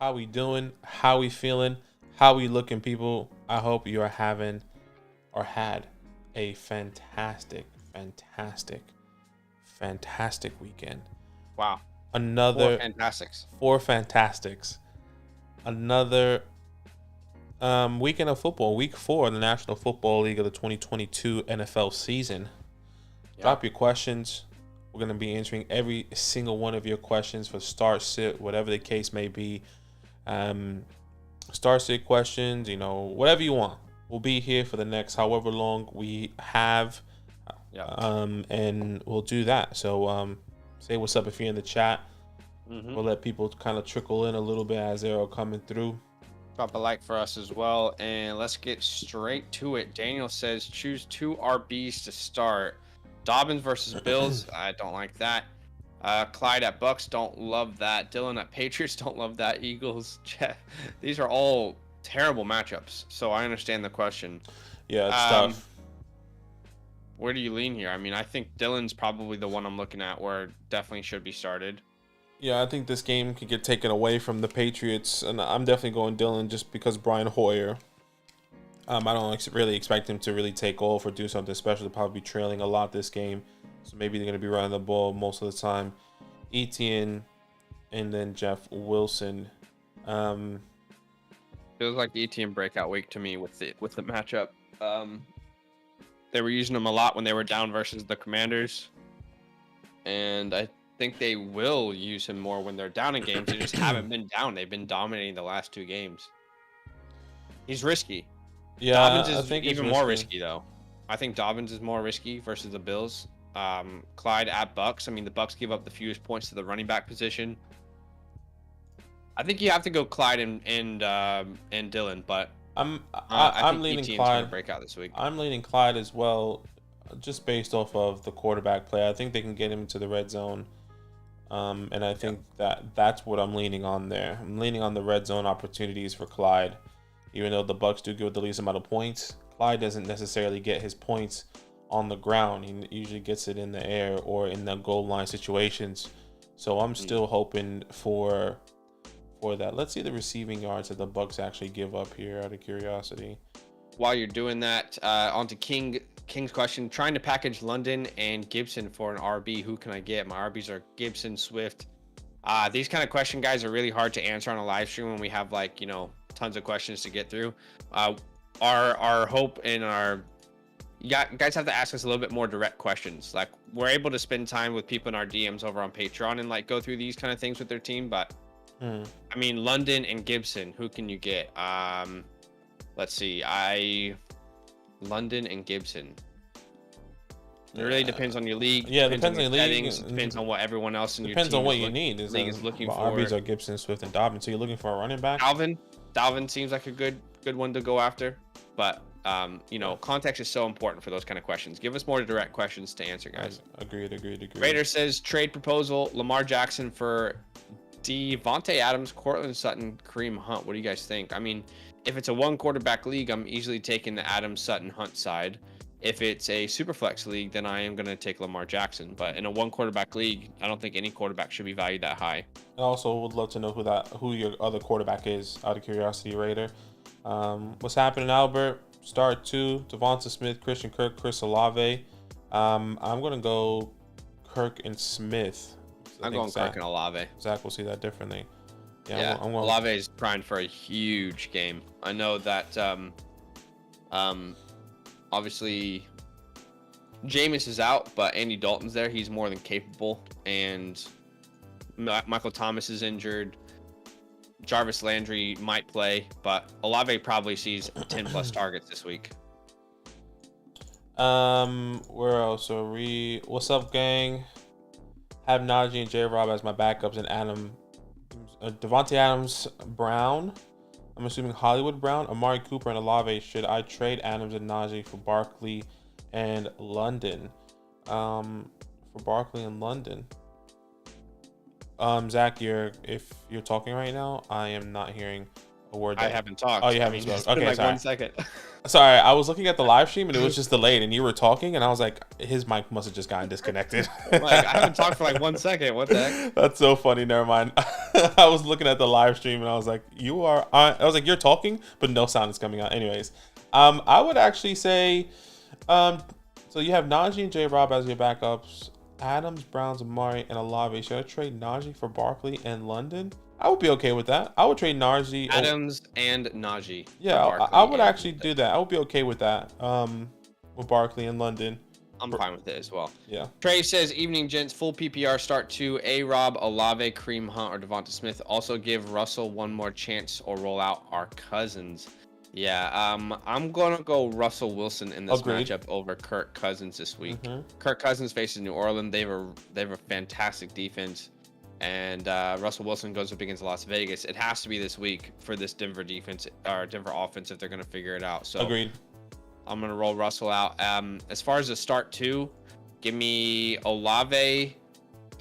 How we doing? How we feeling? How we looking, people? I hope you are having or had a fantastic weekend. Wow. Another Fantastics. four fantastics. Another weekend of football. Week 4 of the National Football League of the 2022 NFL season. Yeah. Drop your questions. We're going to be answering every single one of your questions for start, sit, whatever the case may be. Start, sit questions, whatever you want. We'll be here for the next however long we have. And we'll do that. So say what's up if you're in the chat. We'll let people kind of trickle in a little bit as they're all coming through. Drop a like for us as well. And let's get straight to it. Daniel says choose 2 RBs to start. Dobbins versus Bills. I don't like that. Clyde at Bucks. Don't love that. Dylan at Patriots. Don't love that. Eagles. These are all terrible matchups. So I understand the question. Yeah, it's tough. Where do you lean here? I mean, I think Dylan's probably the one I'm looking at where definitely should be started. Yeah, I think this game could get taken away from the Patriots, and I'm definitely going Dylan just because Brian Hoyer. I don't really expect him to really take off or do something special. They'll probably be trailing a lot this game, so maybe they're going to be running the ball most of the time. Etienne and then Jeff Wilson. Feels like Etienne breakout week to me with the matchup. They were using him a lot when they were down versus the Commanders, and I think they will use him more when they're down in games. They just haven't been down. They've been dominating the last 2 games. He's risky. Yeah, Dobbins I is think even more risky though. I think Dobbins is more risky versus the Bills. Clyde at Bucks. I mean, the Bucks give up the fewest points to the running back position. I think you have to go Clyde and Dylan, but I'm think leaning Etienne's Clyde. gonna break out this week. I'm leaning Clyde as well, just based off of the quarterback play. I think they can get him into the red zone, and I think that's what I'm leaning on there. I'm leaning on the red zone opportunities for Clyde, even though the Bucks do give the least amount of points. Clyde doesn't necessarily get his points on the ground. He usually gets it in the air or in the goal line situations. So I'm still hoping for that. Let's see the receiving yards that the Bucks actually give up here out of curiosity. While you're doing that, on to King's question. Trying to package London and Gibson for an RB. Who can I get? My RBs are Gibson, Swift. These kind of question guys are really hard to answer on a live stream when we have tons of questions to get through. Our hope and you guys have to ask us a little bit more direct questions. Like, we're able to spend time with people in our DMs over on Patreon and go through these kind of things with their team, but I mean, London and Gibson, who can you get? Let's see. London and Gibson. It really depends on your league. Yeah, depends on your league. Depends on what everyone else in your team depends on what you need. League is looking for. RBs are Gibson, Swift, and Dobbins. So you're looking for a running back. Dalvin seems like a good one to go after, but context is so important for those kind of questions. Give us more direct questions to answer, guys. Agreed. Raider says trade proposal: Lamar Jackson for Devontae Adams, Cortland Sutton, Kareem Hunt. What do you guys think? I mean, if it's a 1 quarterback league, I'm easily taking the Adams, Sutton, Hunt side. If it's a super flex league, then I am going to take Lamar Jackson. But in a 1 quarterback league, I don't think any quarterback should be valued that high. I also would love to know who your other quarterback is, out of curiosity, Raider. What's happening, Albert? Start 2, Devonta Smith, Christian Kirk, Chris Olave. I'm going to go Kirk and Smith. I'm going Kirk and Olave. Zach will see that differently. Yeah, I'm Olave is primed for a huge game. I know that obviously Jameis is out, but Andy Dalton's there. He's more than capable. And Michael Thomas is injured. Jarvis Landry might play, but Olave probably sees 10 plus targets this week. Where else are we? What's up, gang? Have Najee and J-Rob as my backups, and Devontae Adams, Brown. I'm assuming Hollywood Brown, Amari Cooper, and Olave. Should I trade Adams and Najee for Barkley and London? Zach, if you're talking right now, I am not hearing word I that? haven't talked. Oh, you haven't It's spoken. been Okay, like 1 sorry. second. Sorry, I was looking at the live stream and it was just delayed, and you were talking, and I was like, his mic must have just gotten disconnected. Like, I haven't talked for like 1 second. What the heck? That's so funny. Never mind. I was looking at the live stream and I was like, I was like, you're talking, but no sound is coming out. Anyways, I would actually say, so you have Najee and J. Rob as your backups. Adams, Browns, Amari, and Olave. Should I trade Najee for Barkley and London? I would be okay with that. I would trade Najee. Adams and Najee. Yeah, I would actually do that. I would be okay with that. With Barkley and London. I'm fine with it as well. Yeah. Trey says, evening, gents. Full PPR start to A-Rob, Olave, Kareem Hunt, or Devonta Smith. Also give Russell one more chance or roll out our Cousins. Yeah, I'm going to go Russell Wilson in this matchup over Kirk Cousins this week. Kirk Cousins faces New Orleans. They have a fantastic defense. And Russell Wilson goes up against Las Vegas. It has to be this week for this Denver defense or Denver offense if they're going to figure it out. So agreed. I'm going to roll Russell out. As far as the start two, give me Olave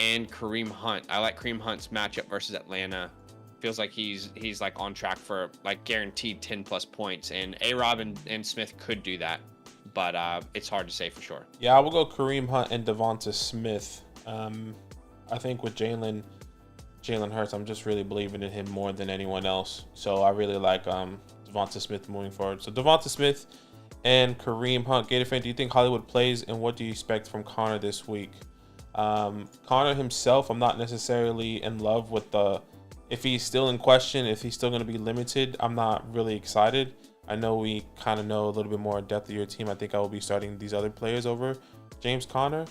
and Kareem Hunt. I like Kareem Hunt's matchup versus Atlanta. Feels like he's like on track for like guaranteed 10+ points. And A-Rob and Smith could do that, but it's hard to say for sure. Yeah, I will go Kareem Hunt and Devonta Smith. I think with Jalen Hurts, I'm just really believing in him more than anyone else. So I really like Devonta Smith moving forward. So Devonta Smith and Kareem Hunt. Gator fan, do you think Hollywood plays, and what do you expect from Connor this week? Connor himself, I'm not necessarily in love with if he's still in question, if he's still going to be limited. I'm not really excited. I know we kind of know a little bit more depth of your team. I think I will be starting these other players over James Conner.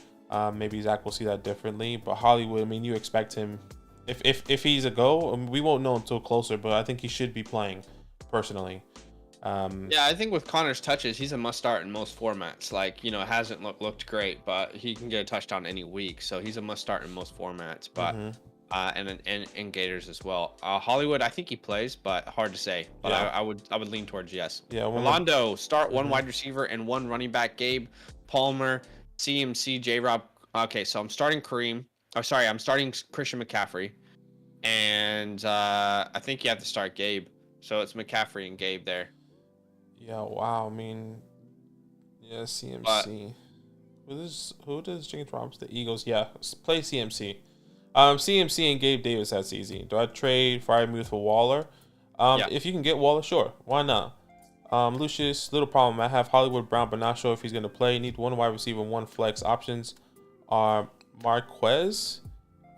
Maybe Zach will see that differently, but Hollywood, I mean, you expect him. If he's a go, we won't know until closer, but I think he should be playing personally. Yeah, I think with Connor's touches, he's a must start in most formats. Like, it hasn't looked great, but he can get a touchdown any week, so he's a must start in most formats. But and Gators as well. Hollywood, I think he plays, but hard to say. But yeah. I would lean towards yes. Yeah, Rolando, start one wide receiver and one running back. Gabe, Palmer, CMC, J-Rob. Okay, so I'm starting Kareem. Oh, sorry, I'm starting Christian McCaffrey. And I think you have to start Gabe. So it's McCaffrey and Gabe there. Yeah, wow. I mean, yeah, CMC. Who does James Robinson? The Eagles. Yeah, play CMC. CMC and Gabe Davis, that's easy. Do I trade Freiermuth for Waller? Yeah. If you can get Waller, sure. Why not? Lucius, little problem. I have Hollywood Brown, but not sure if he's going to play. Need one wide receiver, one flex. Options are Marquise,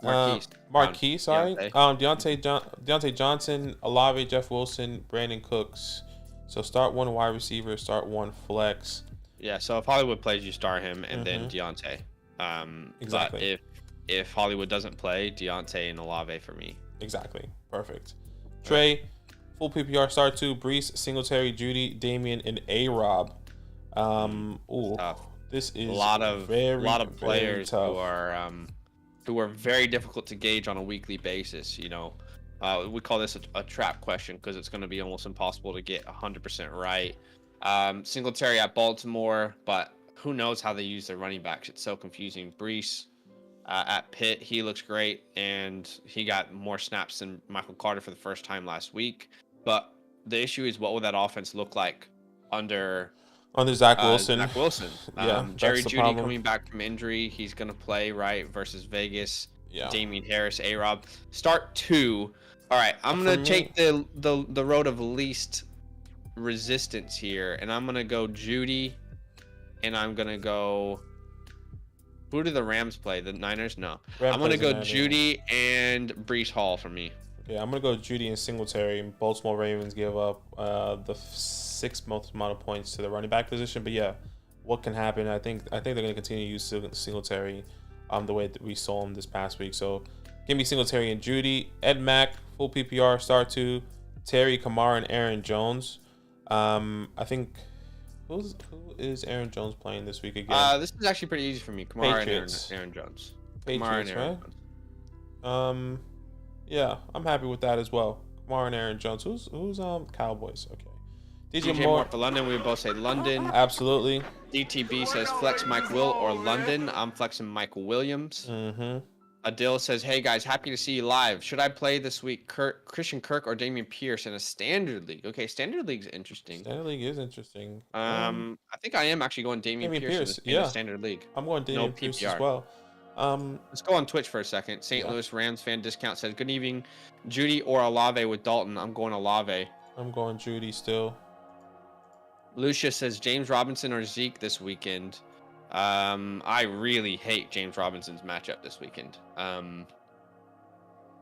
sorry. Deontay Johnson, Olave, Jeff Wilson, Brandon Cooks. So start one wide receiver, start one flex. Yeah, so if Hollywood plays, you start him, and then Deontay. Exactly. But if Hollywood doesn't play, Deontay and Olave for me. Exactly. Perfect. Trey, full PPR start to Brees, Singletary, Judy, Damien, and A-Rob. This is a lot of players who are very difficult to gauge on a weekly basis. We call this a trap question because it's going to be almost impossible to get 100% right. Singletary at Baltimore, but who knows how they use their running backs? It's so confusing. Brees at Pitt, he looks great, and he got more snaps than Michael Carter for the first time last week. But the issue is, what will that offense look like under Zach Wilson? Yeah, Jerry Jeudy coming back from injury, he's going to play right versus Vegas. Yeah. Damien Harris, A-Rob. Start two. All right, I'm going to take the road of least resistance here, and I'm going to go Jeudy, and I'm going to go... Who do the Rams play? The Niners? No. I'm going to go Jeudy and Brees Hall for me. Yeah, I'm going to go Jeudy and Singletary. Baltimore Ravens give up the sixth most amount of points to the running back position. But yeah, what can happen? I think they're going to continue to use Singletary the way that we saw him this past week. So give me Singletary and Jeudy. Ed Mack, full PPR, start two. Terry, Kamara, and Aaron Jones. I think... Who is Aaron Jones playing this week again? This is actually pretty easy for me. Kamara Patriots. and Aaron Jones. Patriots, right? Jones. Yeah, I'm happy with that as well. Kamara and Aaron Jones. Who's Cowboys? Okay. DJ Moore for London. We would both say London. Absolutely. DTB says flex Mike Will or London. I'm flexing Mike Williams. Adil says, "Hey guys, happy to see you live. Should I play this week Christian Kirk or Dameon Pierce in a standard league?" Okay, standard league's interesting. Standard league is interesting. I think I am actually going Dameon Pierce in a standard league. I'm going Damien Pierce as well. Let's go on Twitch for a second. St. Louis Rams fan discount says, "Good evening, Judy or Olave with Dalton." I'm going Olave. I'm going Judy still. Lucia says, "James Robinson or Zeke this weekend?" I really hate James Robinson's matchup this weekend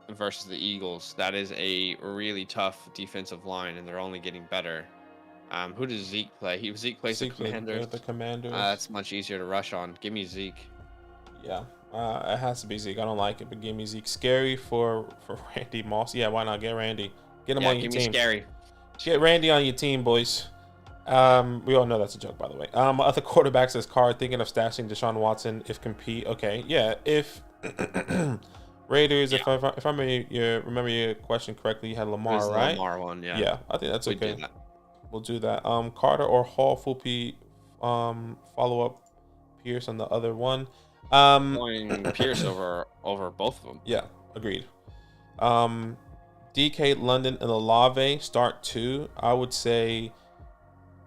versus the Eagles. That is a really tough defensive line, and they're only getting better. Who does Zeke play? Zeke plays the Commanders. The Commanders. That's much easier to rush on. Give me Zeke. Yeah, it has to be Zeke. I don't like it, but give me Zeke. Scary for Randy Moss. Yeah, why not? Get Randy. Get him on your team. Give me Scary. Get Randy on your team, boys. We all know that's a joke, by the way. Other quarterbacks says Card thinking of stashing Deshaun Watson if compete. Okay, yeah. If Raiders, if I remember your question correctly, you had Lamar, right? Lamar one, yeah. Yeah, I think that's okay. We'll do that. Carter or Hall, full P, follow up Pierce on the other one. Going Pierce over both of them. Yeah, agreed. DK, London, and Olave start 2. I would say.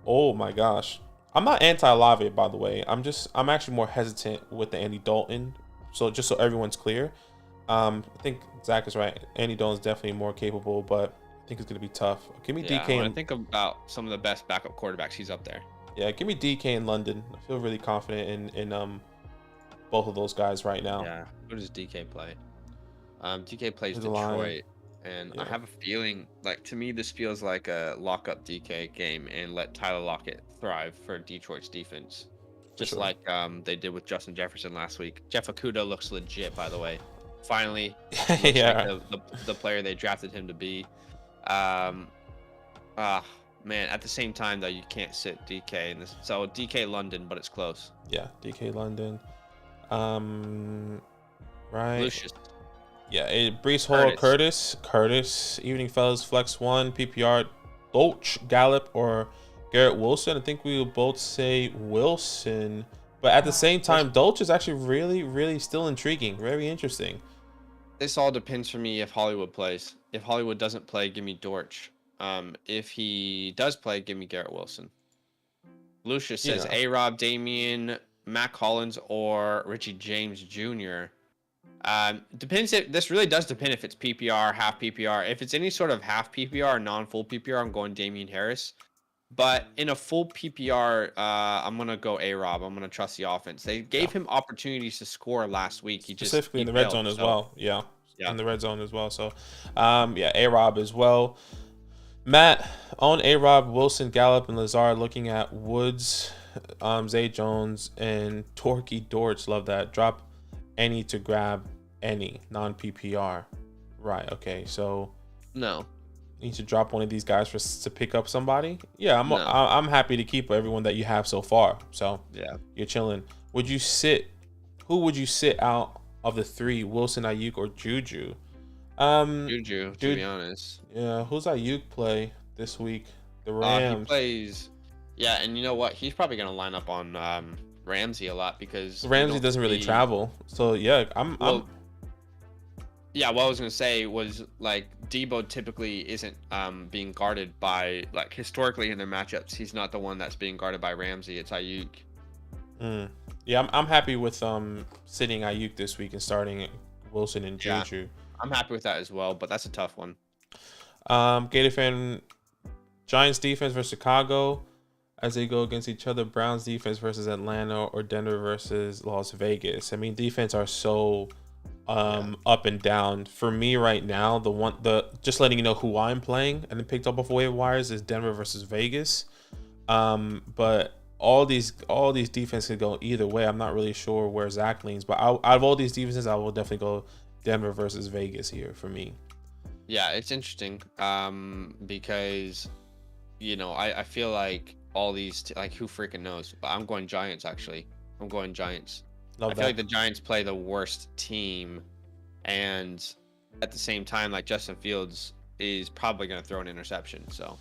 Oh my gosh, I'm not anti-Olave, by the way. I'm actually more hesitant with the Andy Dalton. So just so everyone's clear, I think Zach is right. Andy Dalton's definitely more capable, but I think it's gonna be tough. Give me DK. When I think about some of the best backup quarterbacks, he's up there. Yeah, give me DK in London. I feel really confident in both of those guys right now. Yeah. Who does DK play? DK plays Detroit. And I have a feeling, like, to me, this feels like a lock-up DK game and let Tyler Lockett thrive for Detroit's defense. Just like they did with Justin Jefferson last week. Jeff Okudah looks legit, by the way. Finally, yeah, like the player they drafted him to be. Man, at the same time, though, you can't sit DK in this. So DK London, but it's close. Yeah, DK London. Right. Lucius. Yeah, Brees Hall, Curtis, Evening Fellas, Flex 1, PPR, Dolch, Gallup, or Garrett Wilson. I think we will both say Wilson, but at the same time, Dolch is actually really, really still intriguing. Very interesting. This all depends for me if Hollywood plays. If Hollywood doesn't play, give me Dortch. If he does play, give me Garrett Wilson. Lucius says A-Rob, Damien, Mac Hollins, or Richie James Jr. Depends. This really does depend if it's PPR, half PPR. If it's any sort of half PPR or non-full PPR, I'm going Damien Harris. But in a full PPR, I'm gonna go A-Rob. I'm gonna trust the offense. They gave him opportunities to score last week. Specifically in the red zone as well. Yeah, in the red zone as well. So, A-Rob as well. Matt, on A-Rob, Wilson, Gallup, and Lazard. Looking at Woods, Zay Jones, and Torquay Dortch. Love that. Drop any to grab any non-PPR. Right, okay, so no, you need to drop one of these guys to pick up somebody. Yeah, I'm happy to keep everyone that you have so far. So yeah, you're chilling. Who would you sit out of the 3, Wilson, Ayuk, or Juju? Juju, to be honest. Yeah, who's Ayuk play this week? The Rams. He plays. Yeah, and you know what? He's probably gonna line up on Ramsey a lot because Ramsey doesn't really travel. So yeah, yeah, what I was gonna say was, like, Debo typically isn't being guarded by, like, historically in their matchups, he's not the one that's being guarded by Ramsey. It's Ayuk. Yeah, I'm happy with sitting Ayuk this week and starting Wilson and Juju. Yeah, I'm happy with that as well, but that's a tough one. Gator fan, Giants defense versus Chicago as they go against each other. Browns defense versus Atlanta, or Denver versus Las Vegas. I mean, defense are so up and down. For me right now, just letting you know who I'm playing and then picked up off waiver wires is Denver versus Vegas. But all these defenses could go either way. I'm not really sure where Zach leans, but out of all these defenses, I will definitely go Denver versus Vegas here for me. Yeah, it's interesting because, I feel like all these, like, who freaking knows? But I'm going Giants, actually. I'm going Giants. I feel like the Giants play the worst team, and at the same time, like, Justin Fields is probably going to throw an interception. So,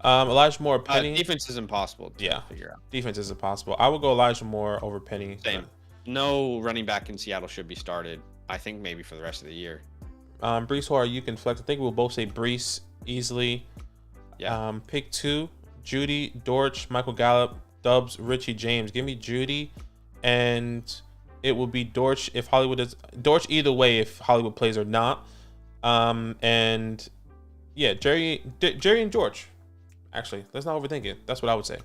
Elijah Moore, Penny. Defense is impossible to figure out. Defense is impossible. I would go Elijah Moore over Penny. Same. No running back in Seattle should be started. I think maybe for the rest of the year. Brees Hall, you can flex. I think we'll both say Brees easily. Yeah. Pick 2, Judy, Dortch, Michael Gallup, Dubs, Richie James. Give me Judy, and it will be Dortch if Hollywood is Dortch either way if Hollywood plays or not. And yeah, Jerry and George. Actually, let's not overthink it. That's what I would say.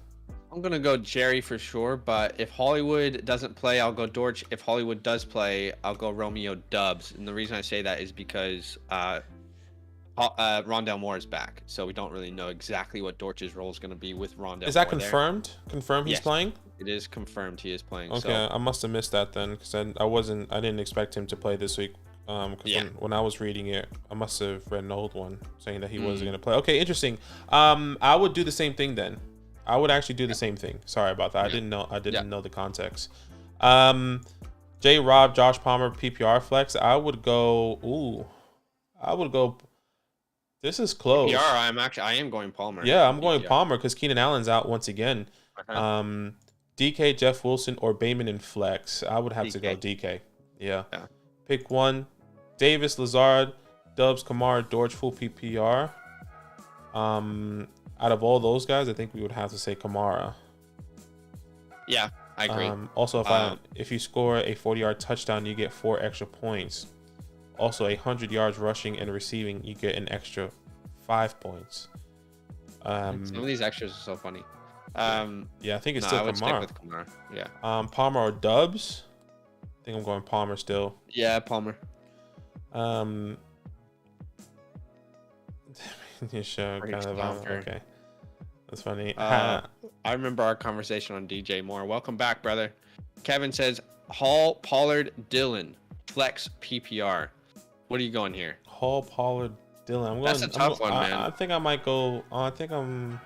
I'm gonna go Jerry for sure, but if Hollywood doesn't play, I'll go Dortch. If Hollywood does play, I'll go Romeo Dubs. And the reason I say that is because Rondale Moore is back, so we don't really know exactly what Dortch's role is going to be with Rondale. Is that Moore confirmed? There. Confirmed he's playing? It is confirmed he is playing. Okay, so. I must have missed that then, because I didn't expect him to play this week. Because when I was reading it, I must have read an old one saying that he wasn't going to play. Okay, interesting. I would do the same thing then. I would actually do the same thing. Sorry about that. I didn't know the context. J. Rob, Josh Palmer, PPR flex. I would go. This is close. PPR, I am going Palmer. Yeah, I'm going Palmer because Keenan Allen's out once again. Okay. DK, Jeff Wilson, or Bateman in flex. I would have to go DK. Yeah. Pick 1, Davis, Lazard, Dubs, Kamara, Dortch, full PPR. Out of all those guys, I think we would have to say Kamara. Yeah, I agree. Also, if you score a 40-yard touchdown, you get 4 extra points. Also, 100 yards rushing and receiving, you get an extra 5 points. Some of these extras are so funny. Yeah, I think it's still Kamara. I would stick with Kamara. Yeah. Palmer or Dubs? I think I'm going Palmer still. Yeah, Palmer. You sure? Kind of. Okay. That's funny. I remember our conversation on DJ Moore. Welcome back, brother. Kevin says Hall, Pollard, Dillon, flex PPR. What are you going here? Hall, Pollard, Dillon. That's a tough one, man. I think I might go. Who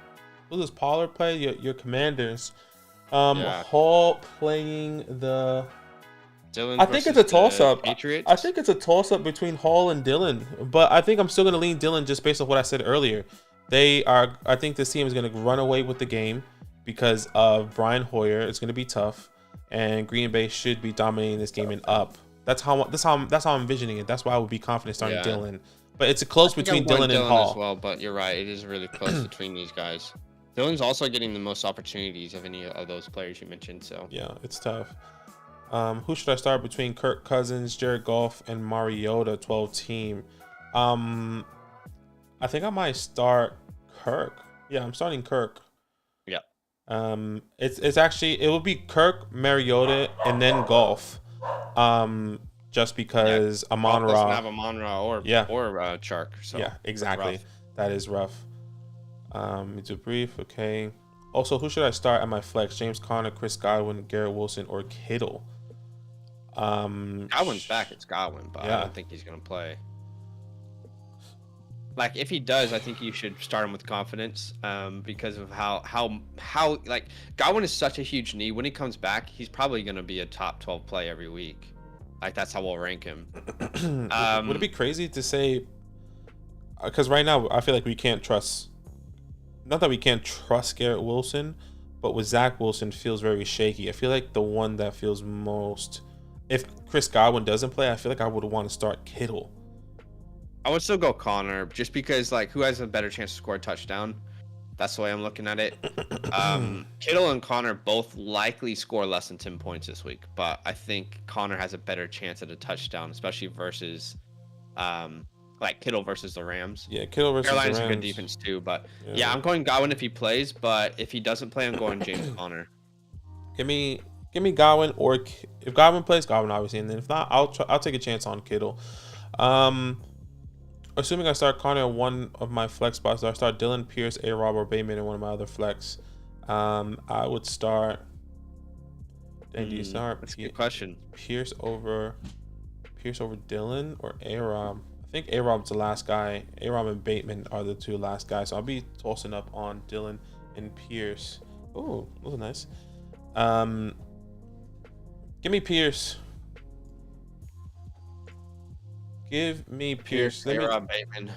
does Pollard play? Your Commanders. Hall playing the. Dillon. I think it's a toss-up. Patriots. I think it's a toss-up between Hall and Dillon, but I think I'm still going to lean Dillon just based on what I said earlier. I think this team is going to run away with the game because of Brian Hoyer. It's going to be tough, and Green Bay should be dominating this game and up. That's how I'm envisioning it. That's why I would be confident starting Dillon. But it's a close between Dillon and Hall as well. But you're right, it is really close between these guys. Dillon's also getting the most opportunities of any of those players you mentioned. So yeah, it's tough. Who should I start between Kirk Cousins, Jared Goff, and Mariota 12 team? I think I might start Kirk. Yeah, I'm starting Kirk. Yeah. It's actually it will be Kirk, Mariota, and then Goff. Just because Amon-Ra doesn't have Amon-Ra or Chark. So yeah, exactly. That is rough. It's a brief. Okay. Also, who should I start at my flex? James Conner, Chris Godwin, Garrett Wilson, or Kittle? Godwin's back. It's Godwin, but I don't think he's gonna play. Like if he does, I think you should start him with confidence, because of how like Godwin is such a huge need. When he comes back, he's probably gonna be a top 12 play every week. Like that's how we'll rank him. Would it be crazy to say? Because right now I feel like we can't trust. Not that we can't trust Garrett Wilson, but with Zach Wilson feels very shaky. I feel like the one that feels most. If Chris Godwin doesn't play, I feel like I would want to start Kittle. I would still go Connor, just because like who has a better chance to score a touchdown? That's the way I'm looking at it. Kittle and Connor both likely score less than 10 points this week, but I think Connor has a better chance at a touchdown, especially versus like Kittle versus the Rams. Yeah, Kittle versus Carolina's the Rams. a good defense too, but yeah, I'm going Godwin if he plays, but if he doesn't play, I'm going James Conner. Give me Godwin, or if Godwin plays, Godwin obviously, and then if not, I'll take a chance on Kittle. Assuming I start Conner in one of my flex spots, do I start Dillon, Pierce, A-Rob, or Bateman in one of my other flex? I would start. Do you start? That's a good question. Pierce over Dillon or A-Rob? I think A-Rob's the last guy. A-Rob and Bateman are the two last guys, so I'll be tossing up on Dillon and Pierce. Oh, those are nice. Give me Pierce. Give me Pierce. A-Rob, Bateman.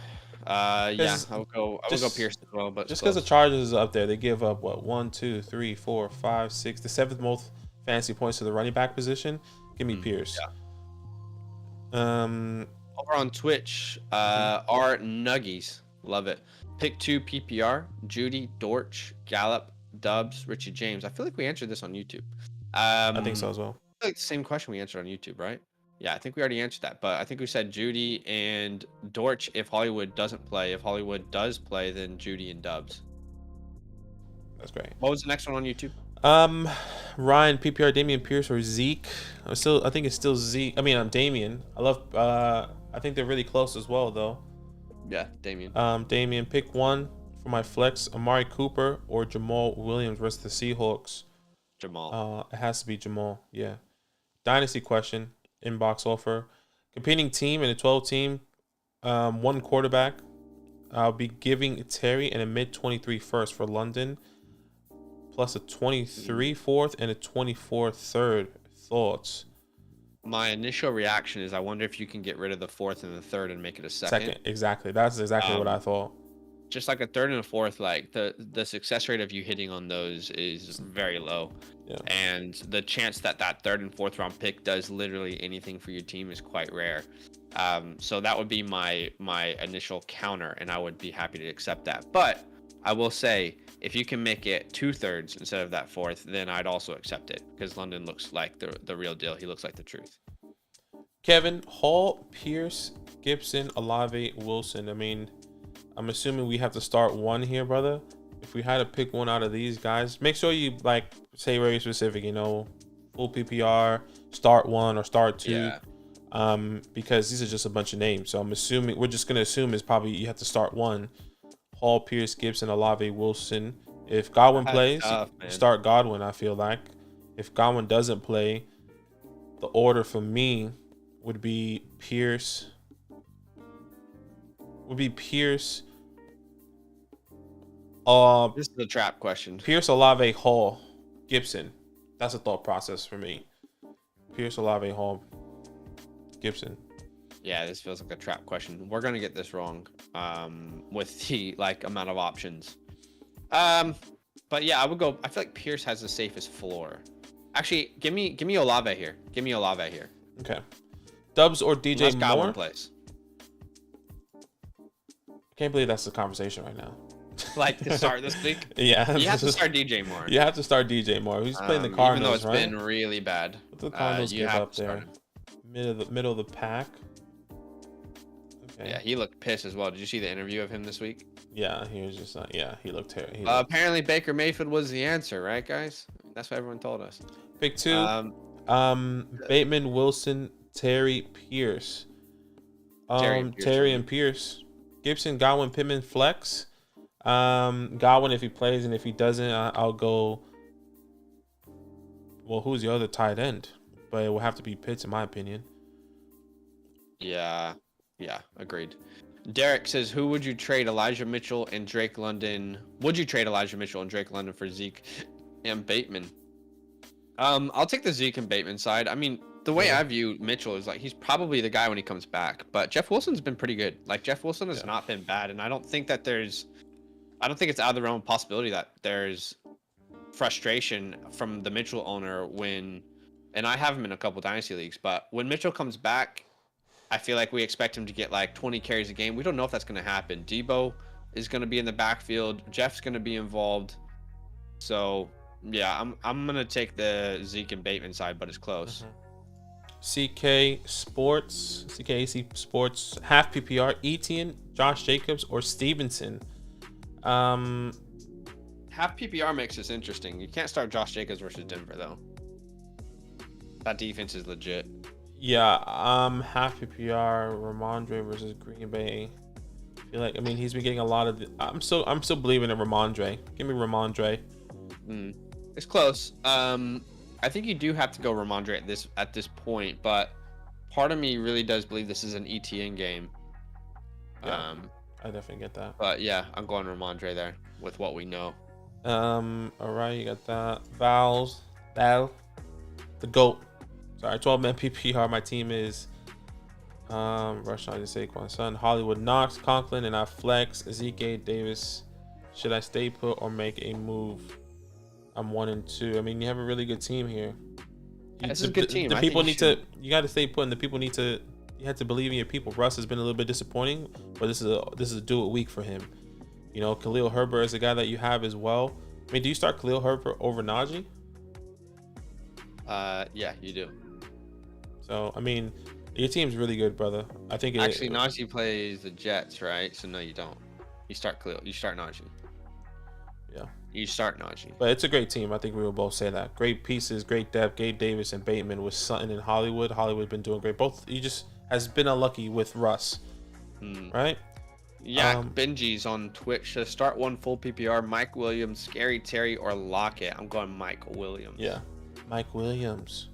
Yeah, I would go Pierce as well. But just because the Chargers is up there, they give up what 1, 2, 3, 4, 5, 6, the 7th most fantasy points to the running back position. Give me Pierce. Over on Twitch, R Nuggies, love it. Pick 2 PPR, Judy, Dortch, Gallup, Dubs, Richie James. I feel like we answered this on YouTube. I think so as well. Like the same question we answered on YouTube, right? Yeah, I think we already answered that, but I think we said Judy and Dortch if Hollywood doesn't play. If Hollywood does play, then Judy and Dubs. That's great. What was the next one on YouTube? Ryan, PPR, Damien Pierce or Zeke. I think it's still Zeke. I mean, I'm Damien. I love. I think they're really close as well, though. Yeah, Damien. Damien, pick one for my flex: Amari Cooper or Jamal Williams versus the Seahawks. Jamal. It has to be Jamal. Yeah. Dynasty question. Inbox offer. Competing team in a 12 team. One quarterback. I'll be giving Terry and a mid-23 first for London, plus a 23 fourth and a 24 third. Thoughts? My initial reaction is I wonder if you can get rid of the fourth and the third and make it a second. Exactly. That's exactly what I thought. Just like a third and a fourth, like the success rate of you hitting on those is very low. Yeah. And the chance that third and fourth round pick does literally anything for your team is quite rare. So that would be my initial counter, and I would be happy to accept that. But I will say, if you can make it 2/3 instead of that fourth, then I'd also accept it, because London looks like the real deal. He looks like the truth. Kevin, Hall, Pierce, Gibson, Olave, Wilson. I mean, I'm assuming we have to start one here, brother. If we had to pick one out of these guys, make sure you say very specific, full PPR, start one or start two. Yeah. Because these are just a bunch of names. So we're just going to assume is probably you have to start one. Hall, Pierce, Gibson, Olave, Wilson. If Godwin plays, start Godwin, I feel like. If Godwin doesn't play, the order for me would be Pierce. This is a trap question. Pierce, Olave, Hall, Gibson. That's a thought process for me. Pierce, Olave, Hall, Gibson. Yeah, this feels like a trap question. We're gonna get this wrong with the amount of options. But yeah, I feel like Pierce has the safest floor. Actually, give me Olave here. Okay. Dubs or DJ Moore? Godwin plays. Can't believe that's the conversation right now. To start this week? Yeah. You have to start DJ Moore. You have to start DJ Moore. He's playing the Cardinals, even though it's been really bad. What the Cardinals give up there? Middle of the pack. Okay. Yeah, he looked pissed as well. Did you see the interview of him this week? Yeah, he was just he looked terrible. Apparently Baker Mayfield was the answer, right, guys? That's what everyone told us. Pick two. Bateman, Wilson, Terry, Pierce. Terry and Pierce. Gibson, Godwin, Pittman, flex. Godwin if he plays, and if he doesn't, I'll go. Well, who's the other tight end? But it will have to be Pitts, in my opinion. Yeah, agreed. Derek says, who would you trade Elijah Mitchell and Drake London? Would you trade Elijah Mitchell and Drake London for Zeke and Bateman? I'll take the Zeke and Bateman side. I mean, the way I view Mitchell is he's probably the guy when he comes back, but Jeff Wilson's been pretty good. Jeff Wilson has not been bad, and I don't think it's out of the realm of possibility that there's frustration from the Mitchell owner and I have him in a couple dynasty leagues, but when Mitchell comes back, I feel like we expect him to get 20 carries a game. We don't know if that's going to happen. Debo is going to be in the backfield. Jeff's going to be involved. So yeah, I'm going to take the Zeke and Bateman side, but it's close. CKAC Sports, half PPR, Etienne, Josh Jacobs, or Stevenson. Half PPR makes this interesting. You can't start Josh Jacobs versus Denver though. That defense is legit. Yeah, half PPR, Ramondre versus Green Bay. I feel he's been getting a lot of. I'm still believing in Ramondre. Give me Ramondre. It's close. I think you do have to go Ramondre at this point, but part of me really does believe this is an ETN game. Yeah, I definitely get that. But yeah, I'm going Ramondre there with what we know. All right, you got that. Val, the GOAT. Sorry, 12-man PPR. My team is Rashawn Saquon, Son, Hollywood, Knox, Conklin, and I flex Zeke Davis. Should I stay put or make a move? I'm 1-2. I mean, you have a really good team here. This is a good team. The people need to. You got to stay put, and the people need to You had to believe in your people. Russ has been a little bit disappointing, but this is a do it week for him. You know, Khalil Herbert is a guy that you have as well. I mean, do you start Khalil Herbert over Najee? Yeah, you do. So, I mean, your team's really good, brother. I think Actually, Najee plays the Jets, right? So no, you don't. You start Khalil. You start Najee. Yeah. You start Najee. But it's a great team. I think we will both say that. Great pieces, great depth. Gabe Davis and Bateman with Sutton and Hollywood. Hollywood's been doing great. Both. He just has been unlucky with Russ, right? Yeah, Benji's on Twitch. To start one full PPR, Mike Williams, Scary Terry, or Lockett. I'm going Mike Williams. Yeah, Mike Williams.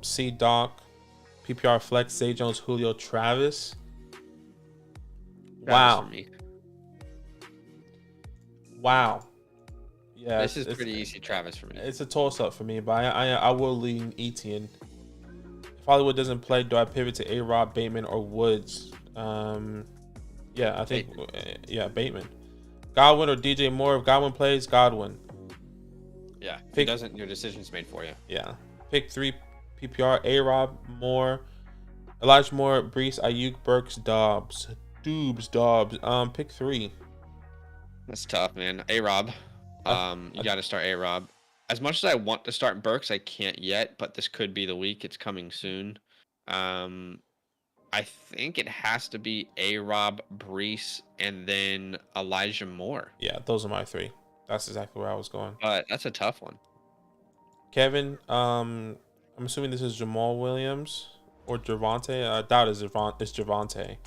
C Doc, PPR flex, Zay Jones, Julio, Travis. Wow. Wow. Yeah, this is pretty easy, Travis, for me. It's a toss-up for me, but I will lean Etienne. If Hollywood doesn't play, do I pivot to A-Rob, Bateman, or Woods? Yeah, I think Bateman. Yeah, Bateman. Godwin or DJ Moore. If Godwin plays, Godwin. Yeah, if he doesn't, your decision's made for you. Yeah. Pick 3 PPR, A-Rob, Moore, Elijah Moore, Brees, Ayuk, Burks, Dobbs. Pick 3. That's tough, man. A-Rob. You got to start A-Rob. As much as I want to start Burks, I can't yet, but this could be the week. It's coming soon. I think it has to be A-Rob, Brees, and then Elijah Moore. Yeah, those are my 3. That's exactly where I was going. That's a tough one. Kevin, I'm assuming this is Jamal Williams or Javonte. I doubt it's Javonte.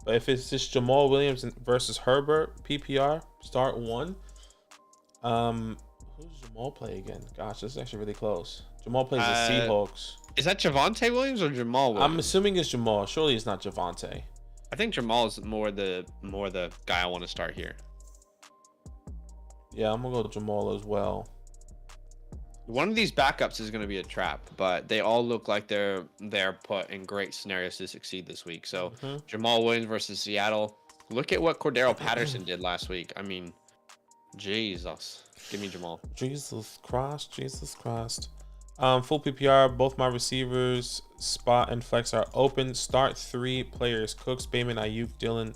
But if it's just Jamal Williams versus Herbert, PPR, start 1. Who does Jamal play again? Gosh, this is actually really close. Jamal plays the Seahawks. Is that Javonte Williams or Jamal Williams? I'm assuming it's Jamal. Surely it's not Javonte. I think Jamal is more the guy I want to start here. Yeah, I'm gonna go to Jamal as well. One of these backups is going to be a trap, but they all look like they're put in great scenarios to succeed this week. So Jamal Williams versus Seattle. Look at what Cordero Patterson did last week. I mean, Jesus. Give me Jamal. Jesus Christ. Full PPR. Both my receivers, spot and flex, are open. Start 3 players: Cooks, Bateman, Ayuk, Dylan,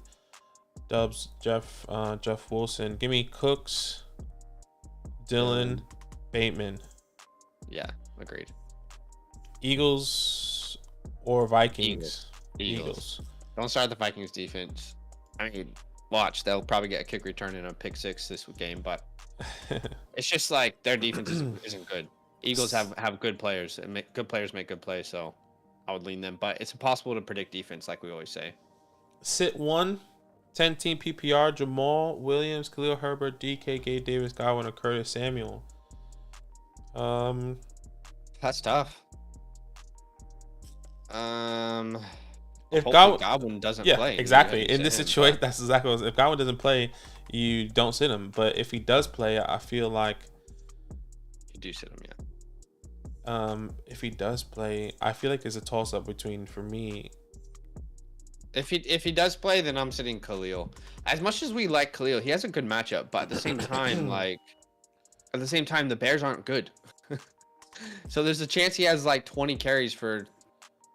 Dubs, Jeff Wilson. Give me Cooks, Dylan, Bateman. Yeah, agreed. Eagles or Vikings? Eagles. Don't start the Vikings defense. I mean, watch. They'll probably get a kick return and a pick 6 this game, but it's just like their defense isn't good. Eagles have good players, and good players make good plays, so I would lean them. But it's impossible to predict defense, like we always say. Sit 1, 10-team PPR, Jamal Williams, Khalil Herbert, DK, Gabe Davis, Godwin, or Curtis Samuel. That's tough. If Godwin doesn't play, exactly. In this situation, that's exactly what if Godwin doesn't play, you don't sit him. But if he does play, I feel like you do sit him. Yeah. If he does play, I feel like there's a toss up between for me. If he does play, then I'm sitting Khalil. As much as we like Khalil, he has a good matchup, but at the same time, the Bears aren't good. So there's a chance he has like 20 carries for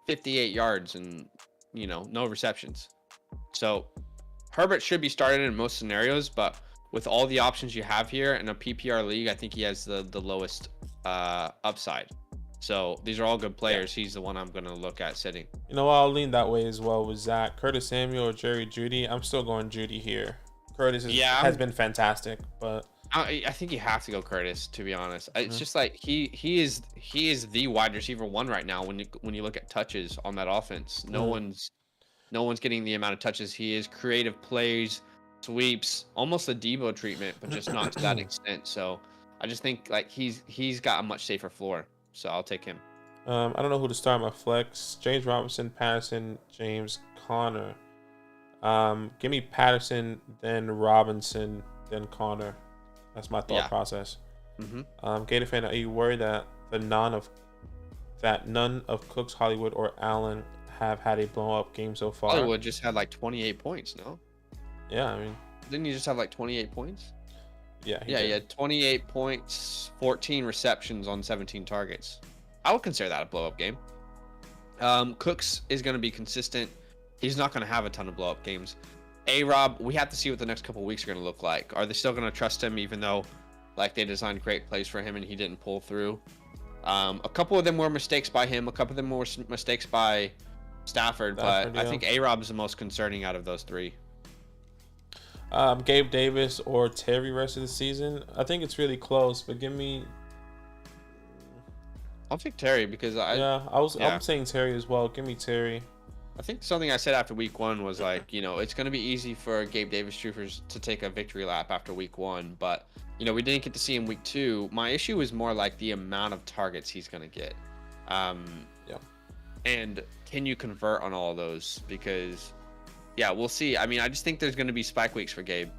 58 yards and no receptions. So Herbert should be started in most scenarios, but with all the options you have here in a PPR league, I think he has the lowest upside. So these are all good players. Yeah. He's the one I'm going to look at sitting. I'll lean that way as well with Zach. Curtis Samuel or Jerry Jeudy. I'm still going Jeudy here. Curtis has been fantastic, but I think you have to go Curtis, to be honest. It's just like he is the wide receiver 1 right now when you look at touches on that offense. No one's getting the amount of touches he is. Creative plays, sweeps, almost a Debo treatment, but just not to that extent. So I just think like he's got a much safer floor. So I'll take him. I don't know who to start my flex. James Robinson, Patterson, James Conner. Give me Patterson, then Robinson, then Conner. That's my thought process. Gator fan, are you worried that none of Cooks, Hollywood, or Allen have had a blow-up game so far? Hollywood just had like 28 points, no? Yeah, I mean, didn't he just have like 28 points? Yeah, he had 28 points, 14 receptions on 17 targets. I would consider that a blow-up game. Cooks is going to be consistent. He's not going to have a ton of blow-up games. A-Rob, we have to see what the next couple of weeks are going to look like. Are they still going to trust him even though like they designed great plays for him and he didn't pull through? A couple of them were mistakes by him. A couple of them were mistakes by Stafford, but I think A-Rob is the most concerning out of those three. Gabe Davis or Terry rest of the season? I think it's really close, but give me... I'll take Terry because I'm saying Terry as well. Give me Terry. I think something I said after week 1 was like, it's going to be easy for Gabe Davis Troopers to take a victory lap after week 1, but we didn't get to see him week 2. My issue is more like the amount of targets he's going to get. And can you convert on all of those? Because we'll see. I mean, I just think there's going to be spike weeks for Gabe.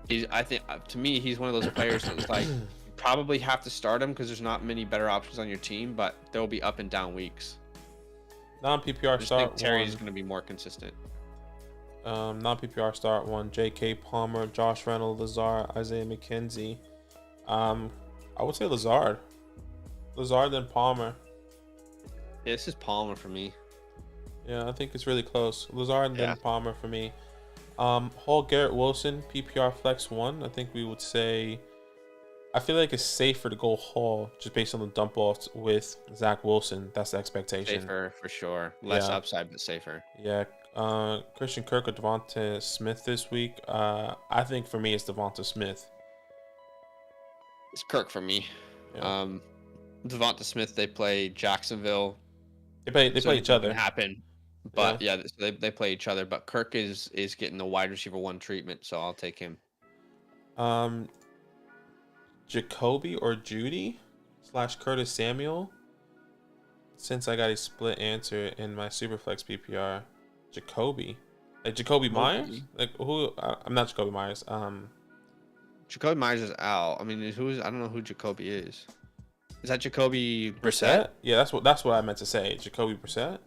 To me, he's one of those players that's like, you probably have to start him because there's not many better options on your team, but there will be up and down weeks. Non-PPR start I think Terry's going to be more consistent. Non-PPR start 1. J.K. Palmer, Josh Reynolds, Lazard, Isaiah McKenzie. I would say Lazard. Lazard then Palmer. Yeah, this is Palmer for me. Yeah, I think it's really close. Lazard and then Palmer for me. Hall Garrett Wilson, PPR Flex 1. I think we would say... I feel like it's safer to go Hall just based on the dump offs with Zach Wilson. That's the expectation. Safer for sure. Less upside, but safer. Yeah. Christian Kirk or Devonta Smith this week. I think for me it's Devonta Smith. It's Kirk for me. Yeah. Devonta Smith, they play Jacksonville. They play each other. Happen. But they play each other. But Kirk is getting the wide receiver 1 treatment, so I'll take him. Jacoby or Judy / Curtis Samuel. Since I got a split answer in my Superflex PPR, Jacoby, like Jacoby Myers, like who? I'm not Jacoby Myers. Jacoby Myers is out. I mean, I don't know who Jacoby is. Is that Jacoby Brissett? Yeah, that's what I meant to say. Jacoby Brissett.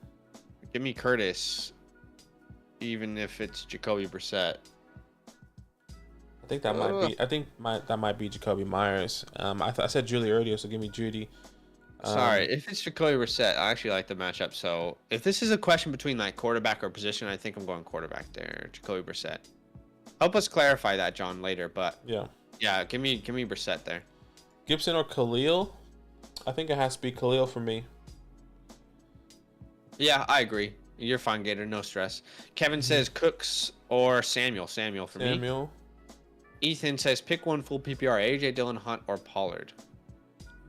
Give me Curtis, even if it's Jacoby Brissett. I think that might be. I think that might be Jacoby Myers. I said Julie earlier, so give me Judy. Sorry, if it's Jacoby Brissett, I actually like the matchup. So if this is a question between like quarterback or position, I think I'm going quarterback there. Jacoby Brissett. Help us clarify that, John, later. But yeah, give me Brissett there. Gibson or Khalil? I think it has to be Khalil for me. Yeah, I agree. You're fine, Gator. No stress. Kevin says Cooks or Samuel. Samuel for me. Samuel. Ethan says pick 1 full PPR. AJ Dillon, Hunt, or Pollard.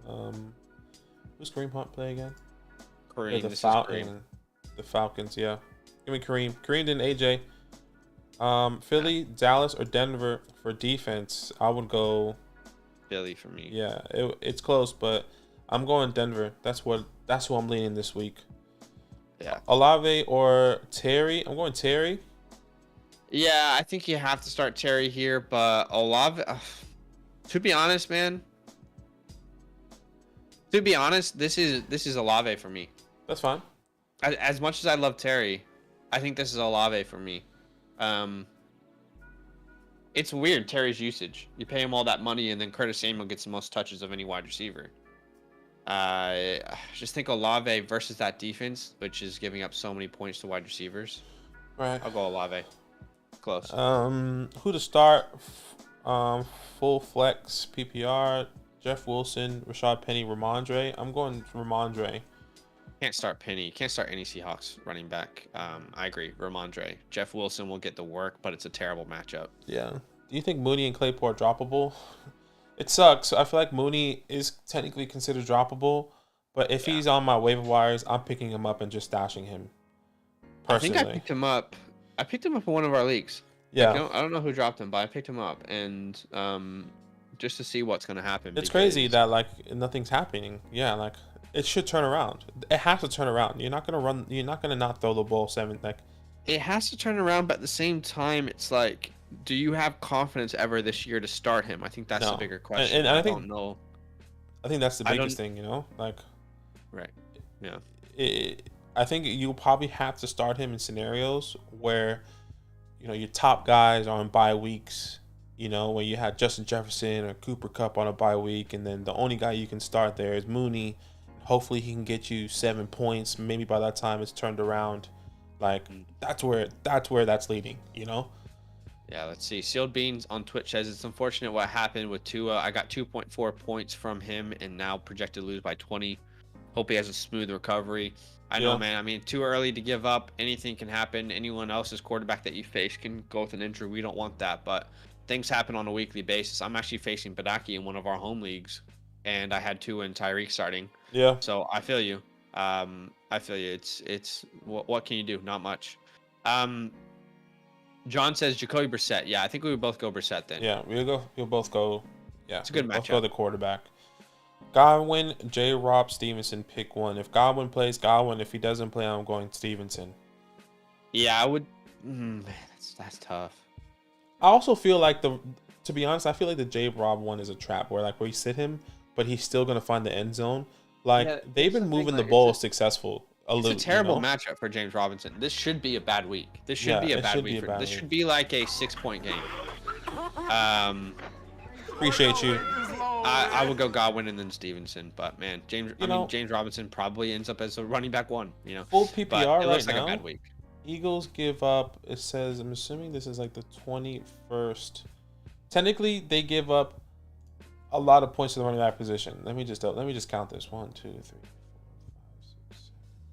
Who's Kareem Hunt play again? Kareem. The Falcons. Yeah. Give me Kareem. Kareem then AJ. Philly, Dallas, or Denver for defense. I would go Philly for me. Yeah, it's close, but I'm going Denver. That's who I'm leaning this week. Yeah. Olave or Terry? I'm going Terry. Yeah, I think you have to start Terry here, but Olave. To be honest, man. To be honest, this is Olave for me. That's fine. As much as I love Terry, I think this is Olave for me. It's weird, Terry's usage. You pay him all that money, and then Curtis Samuel gets the most touches of any wide receiver. Just think Olave versus that defense, which is giving up so many points to wide receivers. Right. I'll go Olave. Close. Who to start? Full flex PPR. Jeff Wilson, Rashad Penny, Ramondre. I'm going Ramondre. Can't start Penny. Can't start any Seahawks running back. I agree. Ramondre. Jeff Wilson will get the work, but it's a terrible matchup. Yeah. Do you think Mooney and Claypool are droppable? It sucks. I feel like Mooney is technically considered droppable, but if he's on my waiver wires, I'm picking him up and just stashing him. Personally. I think I picked him up. I picked him up in one of our leagues. Yeah. Like, I don't know who dropped him, but I picked him up, and just to see what's gonna happen. It's crazy that like nothing's happening. Yeah, like it should turn around. It has to turn around. You're not gonna not throw the ball 7. Like it has to turn around, but at the same time, it's like, do you have confidence ever this year to start him? I think that's the bigger question. And I don't know. I think that's the biggest thing. Like. Right. Yeah. I think you'll probably have to start him in scenarios where, your top guys are on bye weeks. When you had Justin Jefferson or Cooper Kupp on a bye week, and then the only guy you can start there is Mooney, Hopefully he can get you 7 points. Maybe by that time it's turned around. Like that's where that's leading, you know? Yeah, let's see. Sealed Beans on Twitch says it's unfortunate what happened with Tua. I got 2.4 points from him and now projected to lose by 20. Hope he has a smooth recovery. I know, man. I mean, too early to give up. Anything can happen. Anyone else's quarterback that you face can go with an injury. We don't want that, but things happen on a weekly basis. I'm actually facing Badake in one of our home leagues, and I had Tua and Tyreek starting. Yeah. So I feel you. I feel you. It's what can you do? Not much. John says Jacoby Brissett. Yeah, I think we would both go Brissett then. Yeah, we'll both go. Yeah, it's a good matchup. Both go the quarterback. Godwin, J-Rob, Stevenson, pick one. If Godwin plays, Godwin. If he doesn't play, I'm going Stevenson. Yeah, I would. That's tough. I also feel like to be honest, I feel like the J-Rob one is a trap where you sit him, but he's still gonna find the end zone. Like they've been moving the ball successful. It's a terrible matchup for James Robinson. This should be a bad week. This should be a bad week. This should be like a 6-point game. Appreciate you. I would go Godwin and then Stevenson, but man, James Robinson probably ends up as a running back one. You know, full PPR but it looks right like now. A bad week. Eagles give up. It says, I'm assuming this is like the 21st. Technically, they give up a lot of points to the running back position. Let me just count this. 1, 2, 3, 4, 5, 6, 7.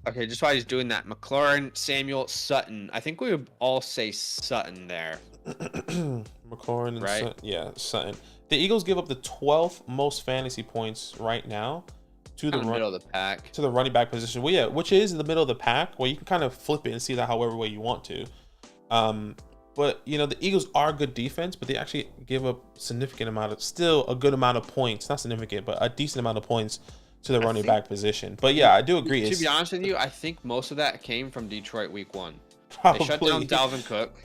Okay, just while he's doing that, McLaurin, Samuel, Sutton. I think we would all say Sutton there. McLaurin and right? Sutton. Yeah, Sutton. The Eagles give up the 12th most fantasy points right now to the middle of the pack, to the running back position. Well, yeah, which is in the middle of the pack, where you can kind of flip it and see that however way you want to. But the Eagles are good defense, but they actually give up still a good amount of points, not significant, but a decent amount of points to the running back position. But yeah, I do agree. To be honest with you, I think most of that came from Detroit week 1. Probably. They shut down Dalvin Cook.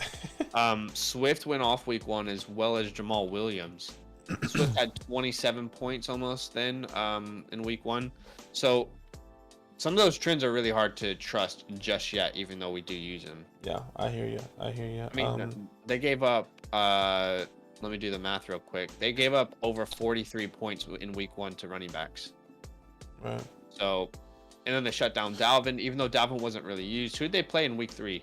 Swift went off week 1 as well as Jamal Williams. Swift had 27 points almost then in week 1. So some of those trends are really hard to trust just yet, even though we do use them. Yeah, I hear you. I mean, they gave up, let me do the math real quick. They gave up over 43 points in week 1 to running backs. Right. So, and then they shut down Dalvin, even though Dalvin wasn't really used. Who did they play in week 3?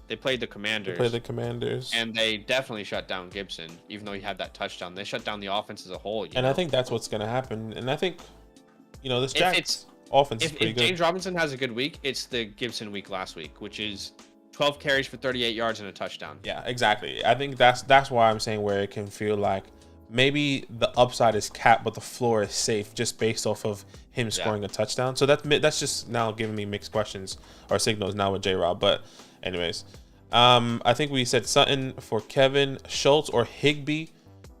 They played the Commanders. And they definitely shut down Gibson, even though he had that touchdown. They shut down the offense as a whole. I think that's what's going to happen. And I think, this Jags offense is pretty good. If James Robinson has a good week, it's the Gibson week last week, which is 12 carries for 38 yards and a touchdown. Yeah, exactly. I think that's why I'm saying where it can feel like maybe the upside is capped, but the floor is safe just based off of him scoring a touchdown. So that's just now giving me mixed questions or signals now with J-Rob. But anyways, I think we said Sutton for Kevin, Schultz or Higbee.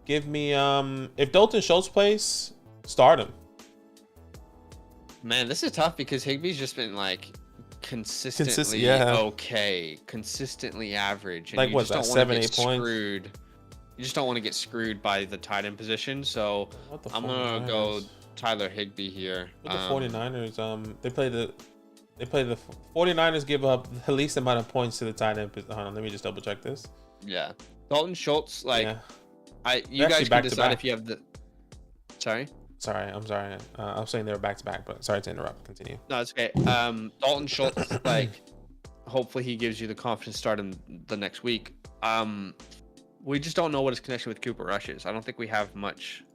Give me if Dalton Schultz plays, start him. Man, this is tough because Higbee's just been like consistently okay, consistently average, and like you what's just that, don't want to 7-8 get points? screwed. You just don't want to get screwed by the tight end position. So I'm gonna go Tyler Higbee here. With the 49ers, they play the 49ers give up the least amount of points to the tight end. Hold on, let me just double check this. Yeah, Dalton Schultz. You They're guys can decide back-to-back. if you have the. Sorry. I'm sorry. I was saying they were back to back, but sorry to interrupt. Continue. No, it's okay. Dalton Schultz, hopefully he gives you the confidence to start in the next week. We just don't know what his connection with Cooper Rush is. I don't think we have much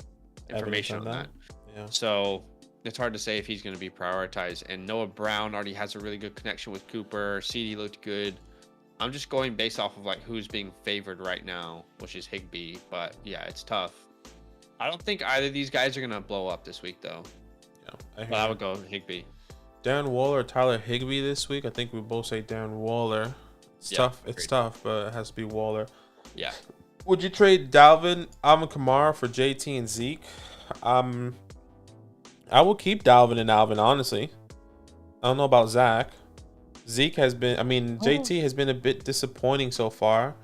information on that. Yeah. So it's hard to say if he's going to be prioritized. And Noah Brown already has a really good connection with Cooper. CD looked good. I'm just going based off of who's being favored right now, which is Higbee. But yeah, it's tough. I don't think either of these guys are going to blow up this week, though. Yeah, I would go Higbee. Darren Waller or Tyler Higbee this week? I think we both say Darren Waller. It's tough. It's tough, but it has to be Waller. Yeah. Would you trade Alvin Kamara for JT and Zeke? I will keep Dalvin and Alvin, honestly. I don't know about Zach. Zeke has been, JT has been a bit disappointing so far.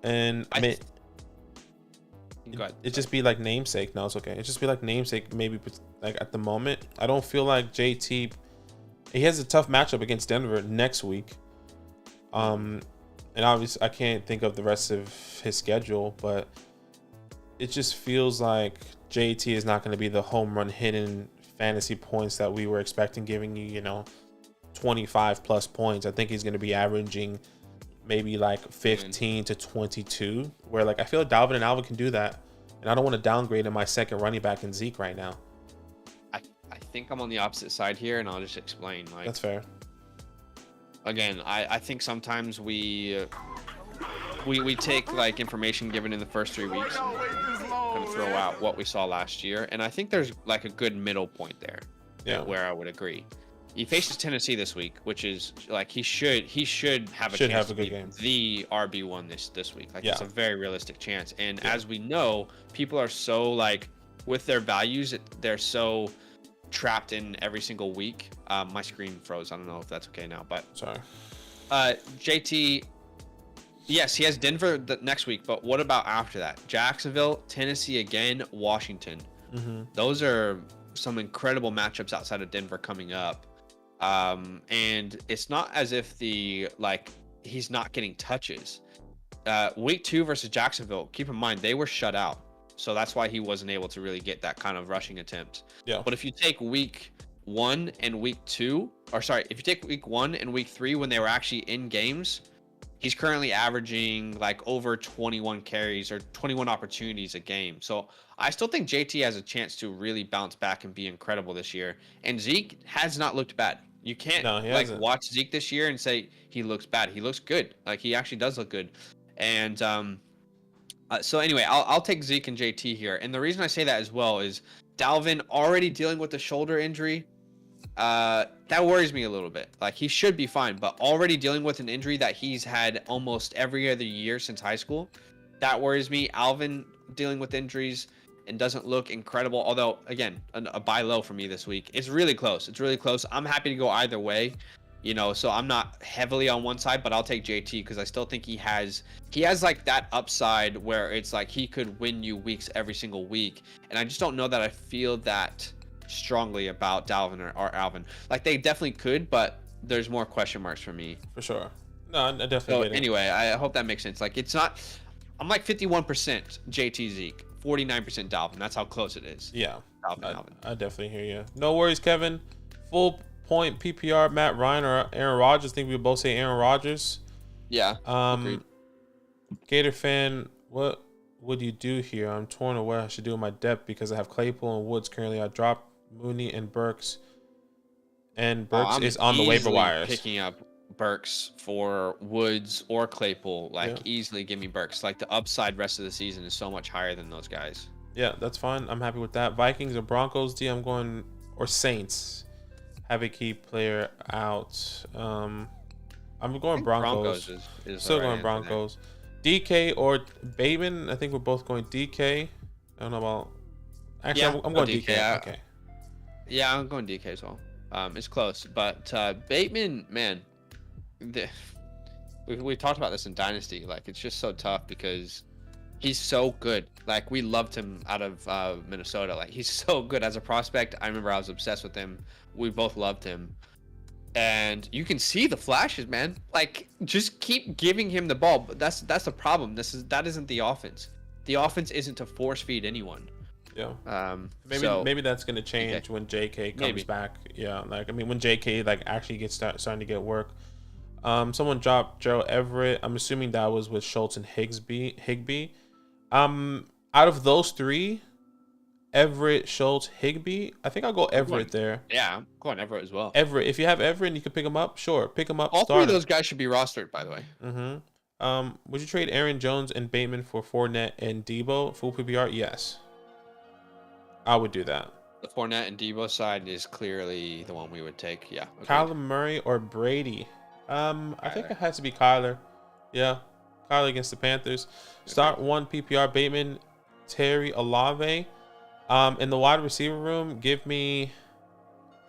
And it'd just be like namesake. No, it's okay. It'd just be like namesake, maybe at the moment. I don't feel like JT. He has a tough matchup against Denver next week. And obviously, I can't think of the rest of his schedule, but it just feels like JT is not going to be the home run hitting fantasy points that we were expecting, giving you, 25 plus points. I think he's going to be averaging maybe like 15 to 22, where like I feel like Dalvin and Alvin can do that. And I don't want to downgrade in my second running back in Zeke right now. I think I'm on the opposite side here, and I'll just explain. Like, that's fair. Again, I think sometimes we take like information given in the first 3 weeks and kind of throw out what we saw last year, and I think there's like a good middle point there. Yeah. Where I would agree. He faces Tennessee this week, which is like he should have a chance to be the RB1 this week. Like it's a very realistic chance. And as we know, people are so like with their values, they're so trapped in every single week. My screen froze. I don't know if that's okay now, but sorry. JT, yes, he has Denver the next week, but what about after that? Jacksonville, Tennessee again, Washington. Those are some incredible matchups outside of Denver coming up. And it's not as if he's not getting touches. Week 2 versus Jacksonville, keep in mind they were shut out, so that's why he wasn't able to really get that kind of rushing attempts. But if you take week 1 and week 2, or sorry, if you take week 1 and week 3 when they were actually in games, he's currently averaging like over 21 carries or 21 opportunities a game. So I still think JT has a chance to really bounce back and be incredible this year. And Zeke has not looked bad. You can't watch Zeke this year and say he looks bad. He looks good. Like he actually does look good. And so anyway, I'll take Zeke and JT here. And the reason I say that as well is Dalvin already dealing with the shoulder injury. That worries me a little bit. Like he should be fine, but already dealing with an injury that he's had almost every other year since high school, that worries me. Alvin dealing with injuries and doesn't look incredible. Although again, a buy low for me this week. It's really close. I'm happy to go either way, so I'm not heavily on one side, but I'll take JT because I still think he has like that upside where it's like he could win you weeks every single week. And I just don't know that I feel that strongly about Dalvin or Alvin. Like they definitely could, but there's more question marks for me. For sure. No, I definitely get it. Anyway, I hope that makes sense. Like it's not, I'm like 51% JT Zeke, 49% Dalvin. That's how close it is. Yeah. Dalvin. I definitely hear you. No worries, Kevin. Full point PPR, Matt Ryan or Aaron Rodgers. I think we would both say Aaron Rodgers. Yeah. Agreed. Gator fan, what would you do here? I'm torn on what I should do in my depth because I have Claypool and Woods currently. I dropped Mooney and Burks. And Burks is on the waiver wires. Picking up Burks for Woods or Claypool. Easily give me Burks. Like the upside rest of the season is so much higher than those guys. Yeah, that's fine. I'm happy with that. Vikings or Broncos, D, I'm going, or Saints. Have a key player out. I'm going Broncos. Is still going Broncos. DK or Bateman. I think we're both going DK. I don't know about. Actually, I'm going DK. Okay. Yeah, I'm going DK as well. It's close, but Bateman, man, we talked about this in Dynasty. Like, it's just so tough because he's so good. Like, we loved him out of Minnesota. Like, he's so good as a prospect. I remember I was obsessed with him. We both loved him. And you can see the flashes, man. Like, just keep giving him the ball. But that's the problem. That isn't the offense. The offense isn't to force feed anyone. Yeah. Maybe that's gonna change when JK comes back. Yeah. Like, I mean, when JK like actually gets starting to get work. Someone dropped Joe Everett. I'm assuming that was with Schultz and Higbee. Out of those three, Everett, Schultz, Higbee, I think I'll go Everett there. Yeah, I'm going Everett as well. Everett, if you have Everett and you can pick him up, sure, pick him up. All three of those guys should be rostered, by the way. Would you trade Aaron Jones and Bateman for Fournette and Debo full PPR? Yes, I would do that. The Fournette and Debo side is clearly the one we would take. Yeah. Okay. Kyler Murray or Brady? I think it has to be Kyler. Yeah, Kyler against the Panthers. Start one PPR Bateman, Terry, Olave. In the wide receiver room, give me.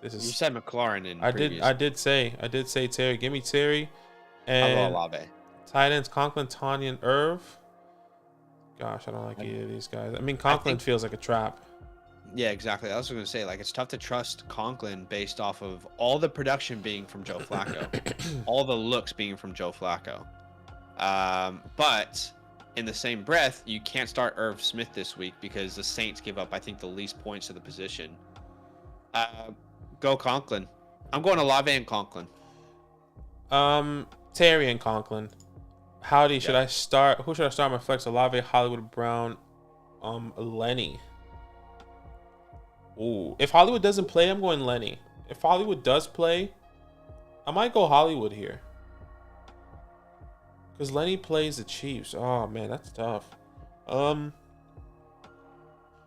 You said McLaurin in. I did say Terry. Give me Terry. And I'll go Olave. Tight ends Conklin, Tanya, and Irv. Gosh, I don't like either of these guys. I mean, Conklin feels like a trap. Yeah, exactly. I was going to say, like, it's tough to trust Conklin based off of all the production being from Joe Flacco, all the looks being from Joe Flacco. But in the same breath, you can't start Irv Smith this week because the Saints give up, I think, the least points to the position. Go Conklin. I'm going Olave and Conklin. Terry and Conklin. Howdy, should I start? Who should I start? My flex: Olave, Hollywood Brown, Lenny. Ooh, if Hollywood doesn't play, I'm going Lenny. If Hollywood does play, I might go Hollywood here. Because Lenny plays the Chiefs. Oh man, that's tough.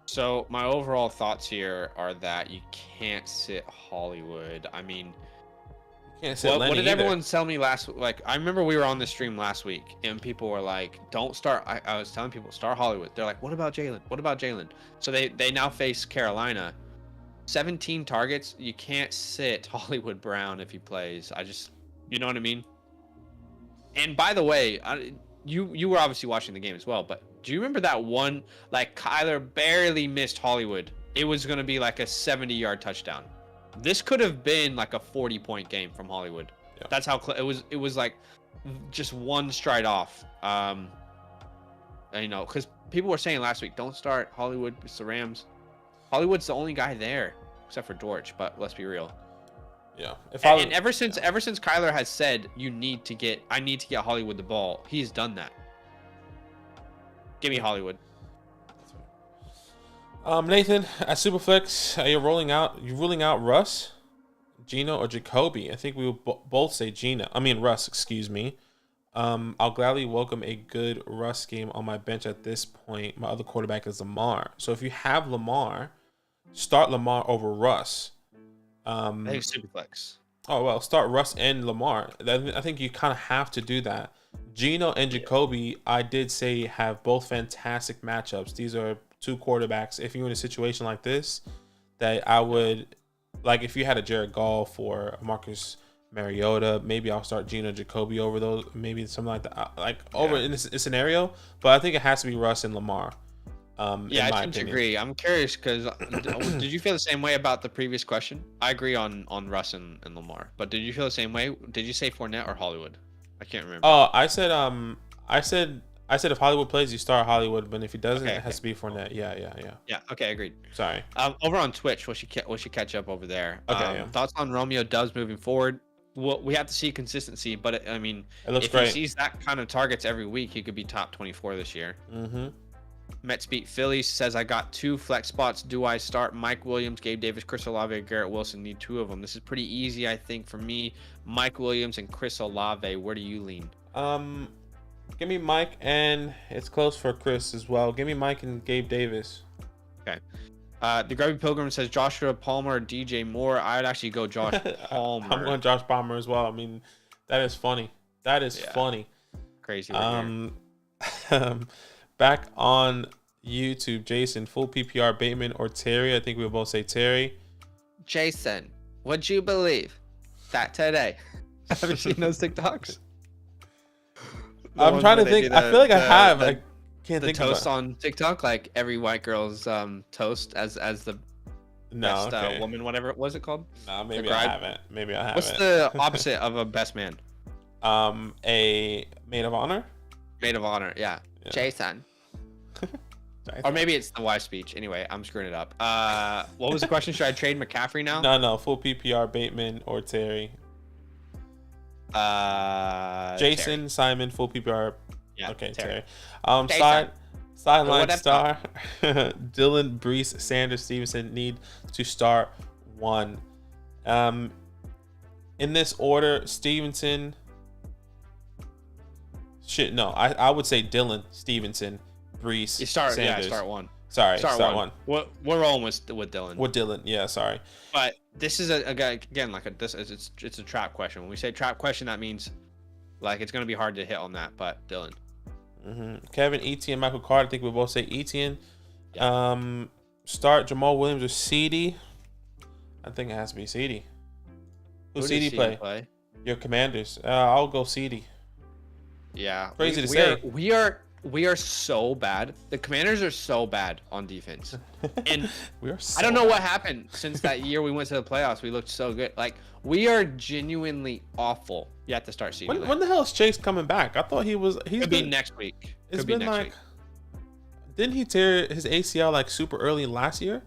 So my overall thoughts here are that you can't sit Hollywood. I mean, you can't sit Lenny what did either. everyone tell me last? Like, I remember we were on the stream last week, and people were like, "Don't start." I was telling people, "Start Hollywood." They're like, "What about Jalen? What about Jalen?" So they now face Carolina. 17 targets. You can't sit Hollywood Brown if he plays. You know what I mean? And by the way, you were obviously watching the game as well, but do you remember that one, like, Kyler barely missed Hollywood? It was going to be like a 70-yard touchdown. This could have been like a 40-point game from Hollywood. Yeah. That's how it was like just one stride off. Because people were saying last week, don't start Hollywood. It's the Rams. Hollywood's the only guy there, except for George, but let's be real. Yeah. And ever since Kyler has said I need to get Hollywood the ball, he's done that. Give me Hollywood. Nathan, at Superflex, are you ruling out Russ, Gino, or Jacoby? I think we will both say Russ, excuse me. I'll gladly welcome a good Russ game on my bench at this point. My other quarterback is Lamar. So if you have Lamar, start Lamar over Russ. I think Superflex. Oh, well, start Russ and Lamar. I think you kind of have to do that. Gino and Jacoby, I did say, have both fantastic matchups. These are two quarterbacks. If you're in a situation like this, that I would, like, if you had a Jared Goff or Marcus Mariota, maybe I'll start Gino and Jacoby over those, maybe something like that, over in this scenario. But I think it has to be Russ and Lamar. I tend to agree. I'm curious because did you feel the same way about the previous question? I agree on Russ and Lamar, but did you feel the same way? Did you say Fournette or Hollywood? I can't remember. Oh, I said if Hollywood plays, you start Hollywood, but if he doesn't, it has to be Fournette. Yeah. Okay, agreed. Sorry. Over on Twitch, we should catch up over there. Okay. Thoughts on Romeo Doubs moving forward? Well, we have to see consistency, but it looks if great. He sees that kind of targets every week, he could be top 24 this year. Mm-hmm. Mets beat Phillies says, I got 2 flex spots. Do I start Mike Williams, Gabe Davis, Chris Olave, Garrett Wilson? Need 2 of them. This is pretty easy, I think, for me. Mike Williams and Chris Olave. Where do you lean? Give me Mike, and it's close for Chris as well. Give me Mike and Gabe Davis. Okay. The Grubby Pilgrim says Joshua Palmer or DJ Moore. I'd actually go Josh Palmer. I'm going Josh Palmer as well. I mean, that is funny. Funny. Crazy. Back on YouTube, Jason, full PPR, Bateman or Terry? I think we'll both say Terry. Jason, would you believe that today? Have you seen those TikToks? I'm trying to think. I feel like I have. I can't think of it. The toast on TikTok, like every white girl's toast as the best woman, whatever it was called. No, maybe I haven't. What's the opposite of a best man? A maid of honor. Maid of honor, yeah. Jason. Or maybe it's the wife speech. Anyway, I'm screwing it up. What was the question? Should I trade McCaffrey now? No. Full PPR, Bateman or Terry. Jason, Terry. Simon, full PPR. Yeah. Okay, Terry. Sideline star. Dylan, Brees, Sanders, Stevenson need to start one. In this order, Stevenson. I would say Dylan, Stevenson, Brees, Sanders. Yeah, start one. Sorry, start one. We're rolling with Dylan. With Dylan, yeah, sorry. But this is a guy again, it's a trap question. When we say trap question, that means like it's gonna be hard to hit on that. But Dylan, Kevin, Etienne, Michael Carter. I think we both say Etienne. Yeah. Start Jamal Williams or CD. I think it has to be CD. Who's CD play? Your Commanders. I'll go CD. Yeah, crazy to say. We are so bad. The Commanders are so bad on defense, and I don't know what happened since that year we went to the playoffs. We looked so good. Like we are genuinely awful. You have to start seeing. When the hell is Chase coming back? I thought he was. Could be next week. It's been like. Didn't he tear his ACL like super early last year?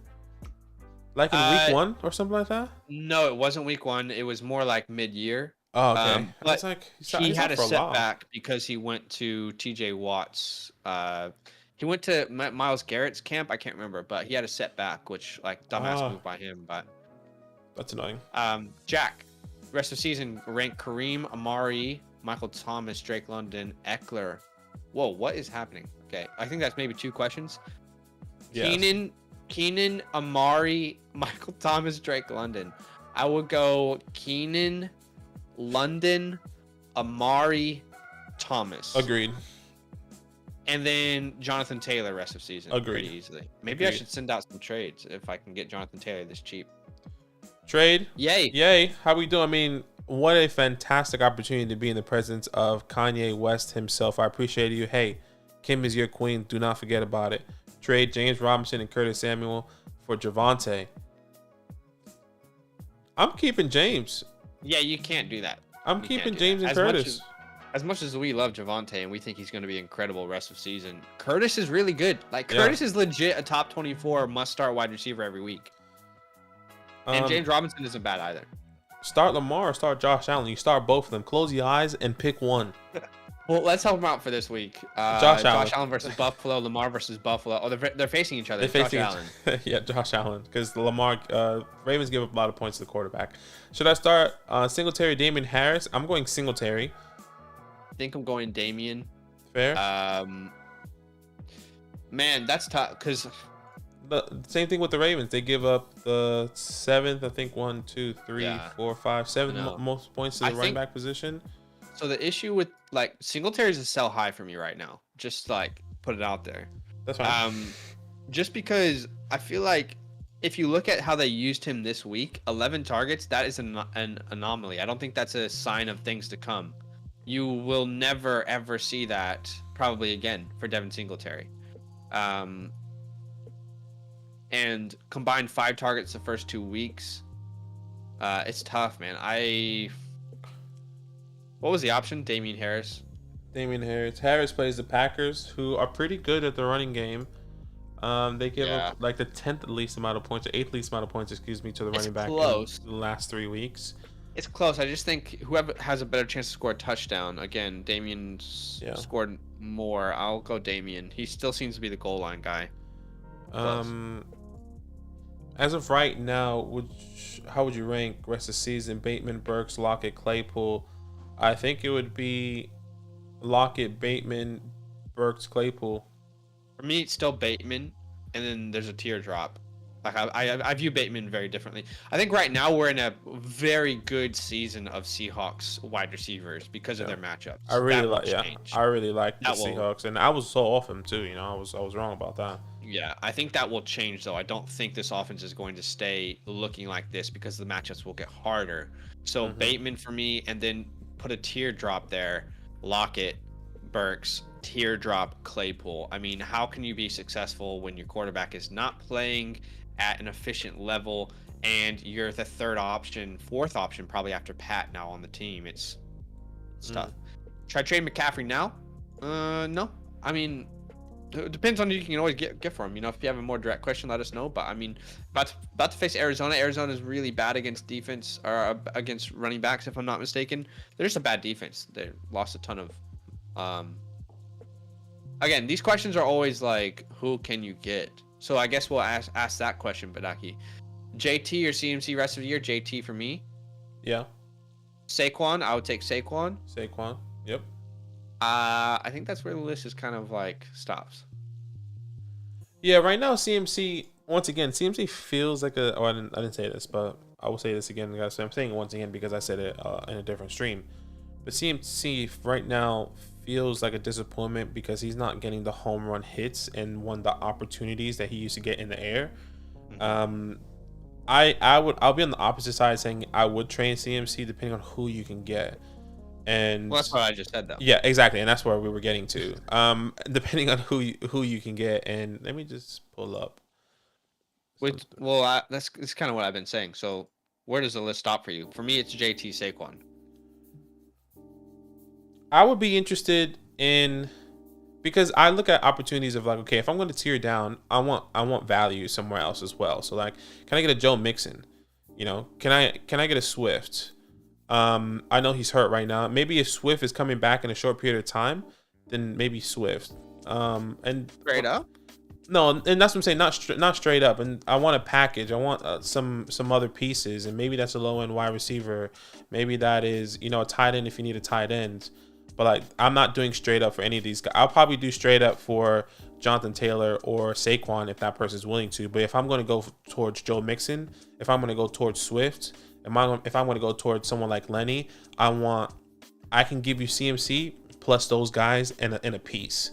Like in week 1 or something like that? No, it wasn't week 1. It was more like mid-year. Oh, okay. But he he's had out a for a while. setback because he went to TJ Watt's. He went to Myles Garrett's camp. I can't remember, but he had a setback, which like dumbass move by him. But that's annoying. Jack, rest of season rank Kareem, Amari, Michael Thomas, Drake London, Eckler. Whoa, what is happening? Okay, I think that's maybe 2 questions. Yes. Keenan, Amari, Michael Thomas, Drake London. I would go Keenan, London, Amari, Thomas. Agreed. And then Jonathan Taylor rest of season. Agreed. Pretty easily. Maybe I should send out some trades if I can get Jonathan Taylor this cheap. Trade? Yay. How we doing? I mean, what a fantastic opportunity to be in the presence of Kanye West himself. I appreciate you. Hey, Kim is your queen. Do not forget about it. Trade James Robinson and Curtis Samuel for Javonte. I'm keeping James. Yeah, you can't do that. I'm keeping James and Curtis. As much as we love Javonte and we think he's going to be incredible rest of season, Curtis is really good. Like, Curtis is legit a top 24 must-start wide receiver every week. And James Robinson isn't bad either. Start Lamar or start Josh Allen. You start both of them. Close your eyes and pick one. Well, let's help him out for this week. Josh Allen versus Buffalo, Lamar versus Buffalo. Oh, they're facing each other. Yeah, Josh Allen. Because Lamar, Ravens give up a lot of points to the quarterback. Should I start Singletary, Damien Harris? I'm going Singletary. I think I'm going Damien. Fair. Man, that's tough because the same thing with the Ravens. They give up the 7th, I think 1, 2, 3, 4, 5, 7 most points to the running back position. So the issue with like Singletary is a sell high for me right now. Just like put it out there. That's fine. Just because I feel like if you look at how they used him this week, 11 targets, that is an anomaly. I don't think that's a sign of things to come. You will never, ever see that probably again for Devin Singletary. And combined 5 targets the first 2 weeks. It's tough, man. What was the option? Damien Harris. Harris plays the Packers, who are pretty good at the running game. They give up like the 10th least amount of points, or 8th least amount of points, to the running back in the last 3 weeks. It's close. I just think whoever has a better chance to score a touchdown. Again, Damien's scored more. I'll go Damien. He still seems to be the goal line guy. As of right now, how would you rank rest of the season? Bateman, Burks, Lockett, Claypool. I think it would be Lockett, Bateman, Burks, Claypool. For me, it's still Bateman, and then there's a teardrop. Like I view Bateman very differently. I think right now we're in a very good season of Seahawks wide receivers because of their matchups. I really like the Seahawks, and I was so off him too. I was wrong about that. Yeah, I think that will change though. I don't think this offense is going to stay looking like this because the matchups will get harder. So Bateman for me, and then put a teardrop there. Lockett, Burks, teardrop, Claypool. I mean, how can you be successful when your quarterback is not playing at an efficient level and you're the 3rd option, 4th option probably after Pat now on the team? It's tough. Should I trade McCaffrey now? No. I mean, it depends on who you can always get for him. If you have a more direct question, let us know. But I mean, about to face Arizona. Arizona is really bad against defense, or against running backs, if I'm not mistaken. They're just a bad defense. They lost a ton of. Again, these questions are always like, who can you get? So I guess we'll ask that question, Badake. JT or CMC rest of the year? JT for me. Yeah. Saquon, I would take Saquon. Yep. I think that's where the list is kind of like stops. Yeah, right now CMC, once again, CMC feels like I didn't say this, but I will say this again, guys. So I'm saying it once again because I said it in a different stream. But CMC right now feels like a disappointment because he's not getting the home run hits and the opportunities that he used to get in the air. I'll be on the opposite side saying I would train CMC depending on who you can get. And that's what I just said though. Yeah, exactly, and that's where we were getting to. Depending on who you can get, and let me just pull up. That's kind of what I've been saying. So where does the list stop for you? For me, it's JT, Saquon. I would be interested in because I look at opportunities of like, okay, if I'm going to tier down, I want value somewhere else as well. So like, can I get a Joe Mixon? You know, can I get a Swift? I know he's hurt right now. Maybe if Swift is coming back in a short period of time, then maybe Swift. And Straight up. No, and that's what I'm saying. Not straight up. And I want a package. I want some other pieces, and maybe that's a low end wide receiver. Maybe that is a tight end if you need a tight end. But like, I'm not doing straight up for any of these guys. I'll probably do straight up for Jonathan Taylor or Saquon if that person's willing to. But if I'm going to go towards Joe Mixon, if I'm going to go towards Swift, if I'm going to go towards someone like Lenny, I can give you CMC plus those guys and a piece.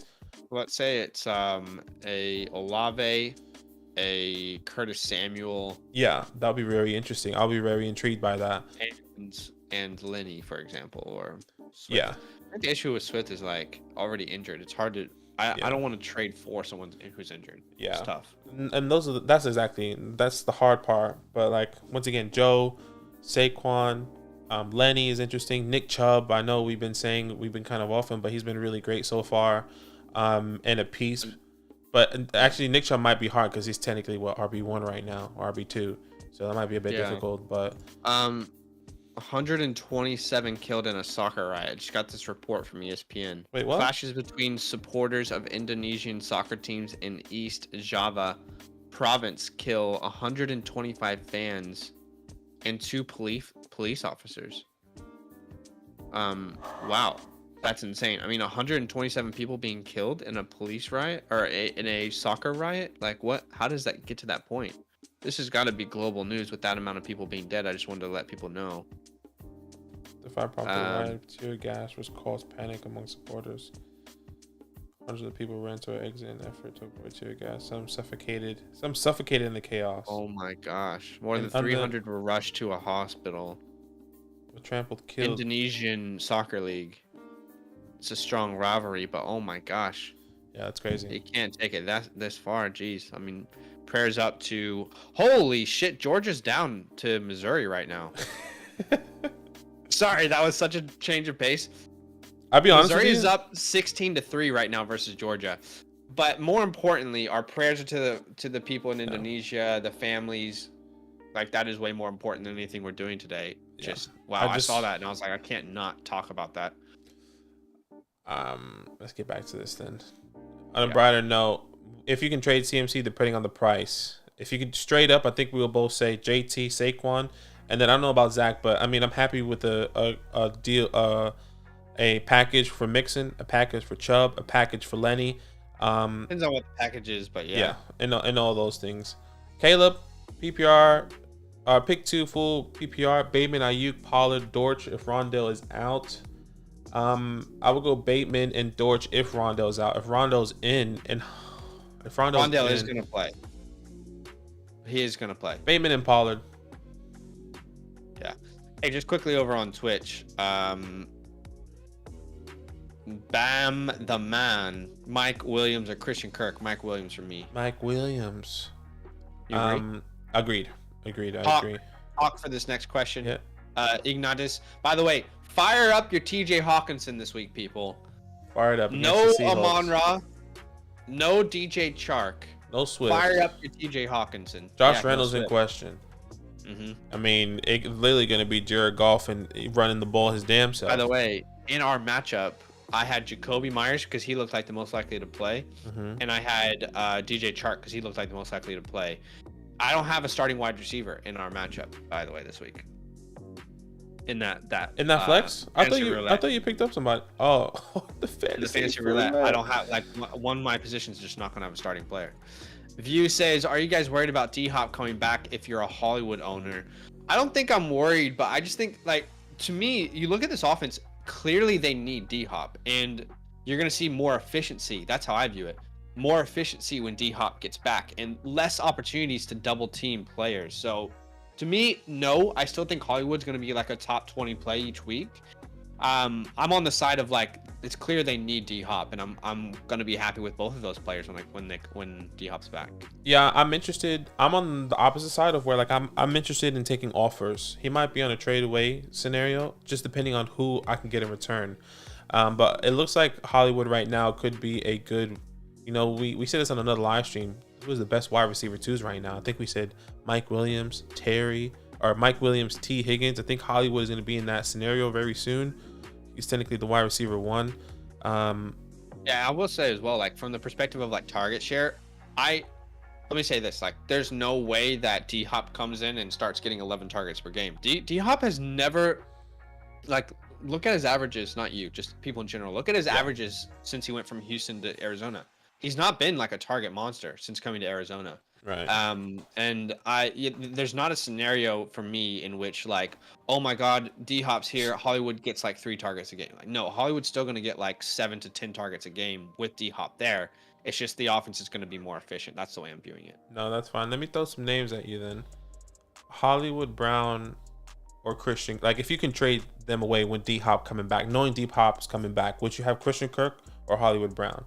Let's say it's a Olave, a Curtis Samuel. Yeah, that'll be very interesting. I'll be very intrigued by that. And Lenny, for example, or Swift. Yeah. I think the issue with Swift is like already injured. It's hard to. I don't want to trade for someone who's injured. Yeah, it's tough. And that's the hard part. But like, once again, Joe, Saquon, Lenny is interesting. Nick Chubb, I know we've been kind of off him, but he's been really great so far. And a piece, but actually Nick Chubb might be hard because he's technically RB1 right now, RB2, so that might be a bit difficult. But 127 killed in a soccer riot. Just got this report from ESPN. Wait, what? Clashes between supporters of Indonesian soccer teams in East Java province kill 125 fans and 2 police officers. Wow. That's insane. I mean, 127 people being killed in a police riot or in a soccer riot. Like, what? How does that get to that point? This has got to be global news with that amount of people being dead. I just wanted to let people know. The fire property riot, tear gas was caused panic among supporters. Hundreds of people ran to an exit in an effort to avoid tear gas. Some suffocated in the chaos. Oh my gosh! More than 300 were rushed to a hospital. Trampled, killed. Indonesian soccer league. It's a strong rivalry, but oh my gosh. Yeah, that's crazy. You can't take it this far. Jeez. I mean, prayers up to... Holy shit, Georgia's down to Missouri right now. Sorry, that was such a change of pace. I'll be honest with you. Missouri is up 16-3 right now versus Georgia. But more importantly, our prayers are to the people in Indonesia, the families. Like, that is way more important than anything we're doing today. Wow, I saw that and I was like, I can't not talk about that. Let's get back to this then. On a brighter note, if you can trade CMC depending on the price, if you can straight up, I think we will both say JT, Saquon, and then I don't know about Zach, but I mean I'm happy with a deal, a package for Mixon, a package for Chubb, a package for Lenny. Depends on what the package is, but yeah, and all those things. Caleb, PPR, pick 2 full PPR. Bateman, Ayuk, Pollard, Dortch. If Rondell is out. I would go Bateman and Dortch if Rondell's out. If Rondell's in, Rondell is gonna play. He is gonna play. Bateman and Pollard. Yeah. Hey, just quickly over on Twitch. Bam the man. Mike Williams or Christian Kirk. Mike Williams for me. Mike Williams. You agree? Agreed. I agree. Talk for this next question. Yeah. Ignatus. By the way, fire up your TJ Hawkinson this week, people. Fire it up. No Amon-Ra. No DJ Chark. No Swift. Fire up your TJ Hawkinson. Josh Reynolds in question. Mm-hmm. I mean, it's literally going to be Jared Goff and running the ball his damn self. By the way, in our matchup, I had Jacoby Myers because he looked like the most likely to play. Mm-hmm. And I had DJ Chark because he looked like the most likely to play. I don't have a starting wide receiver in our matchup, by the way, this week. In that flex, I thought you picked up somebody. Oh, the fantasy roulette. I don't have one of my positions just not gonna have a starting player. View says, "Are you guys worried about D-Hop coming back if you're a Hollywood owner?" I don't think I'm worried, but I just think to me, you look at this offense. Clearly, they need D-Hop, and you're gonna see more efficiency. That's how I view it. More efficiency when D-Hop gets back, and less opportunities to double team players. So. To me, no. I still think Hollywood's going to be like a top 20 play each week. I'm on the side of it's clear they need D-Hop, and I'm going to be happy with both of those players when D-Hop's back. Yeah, I'm interested. I'm on the opposite side of where I'm interested in taking offers. He might be on a trade away scenario, just depending on who I can get in return. But it looks like Hollywood right now could be a good, we said this on another live stream. Who's the best wide receiver twos right now? I think we said Mike Williams, Mike Williams, T. Higgins. I think Hollywood is going to be in that scenario very soon. He's technically the wide receiver one. Yeah, I will say as well, like from the perspective of like target share, let me say this, like there's no way that D-Hop comes in and starts getting 11 targets per game. D-Hop has never, like, look at his averages, not you, just people in general. Look at his averages since he went from Houston to Arizona. He's not been like a target monster since coming to Arizona. Right. And there's not a scenario for me in which like, oh my God, D-Hop's here, Hollywood gets like 3 targets a game. Like, no, Hollywood's still going to get like 7 to 10 targets a game with D-Hop there. It's just the offense is going to be more efficient. That's the way I'm viewing it. No, that's fine. Let me throw some names at you then. Hollywood Brown or Christian. Like if you can trade them away when D-Hop coming back, knowing D-Hop's coming back, would you have Christian Kirk or Hollywood Brown?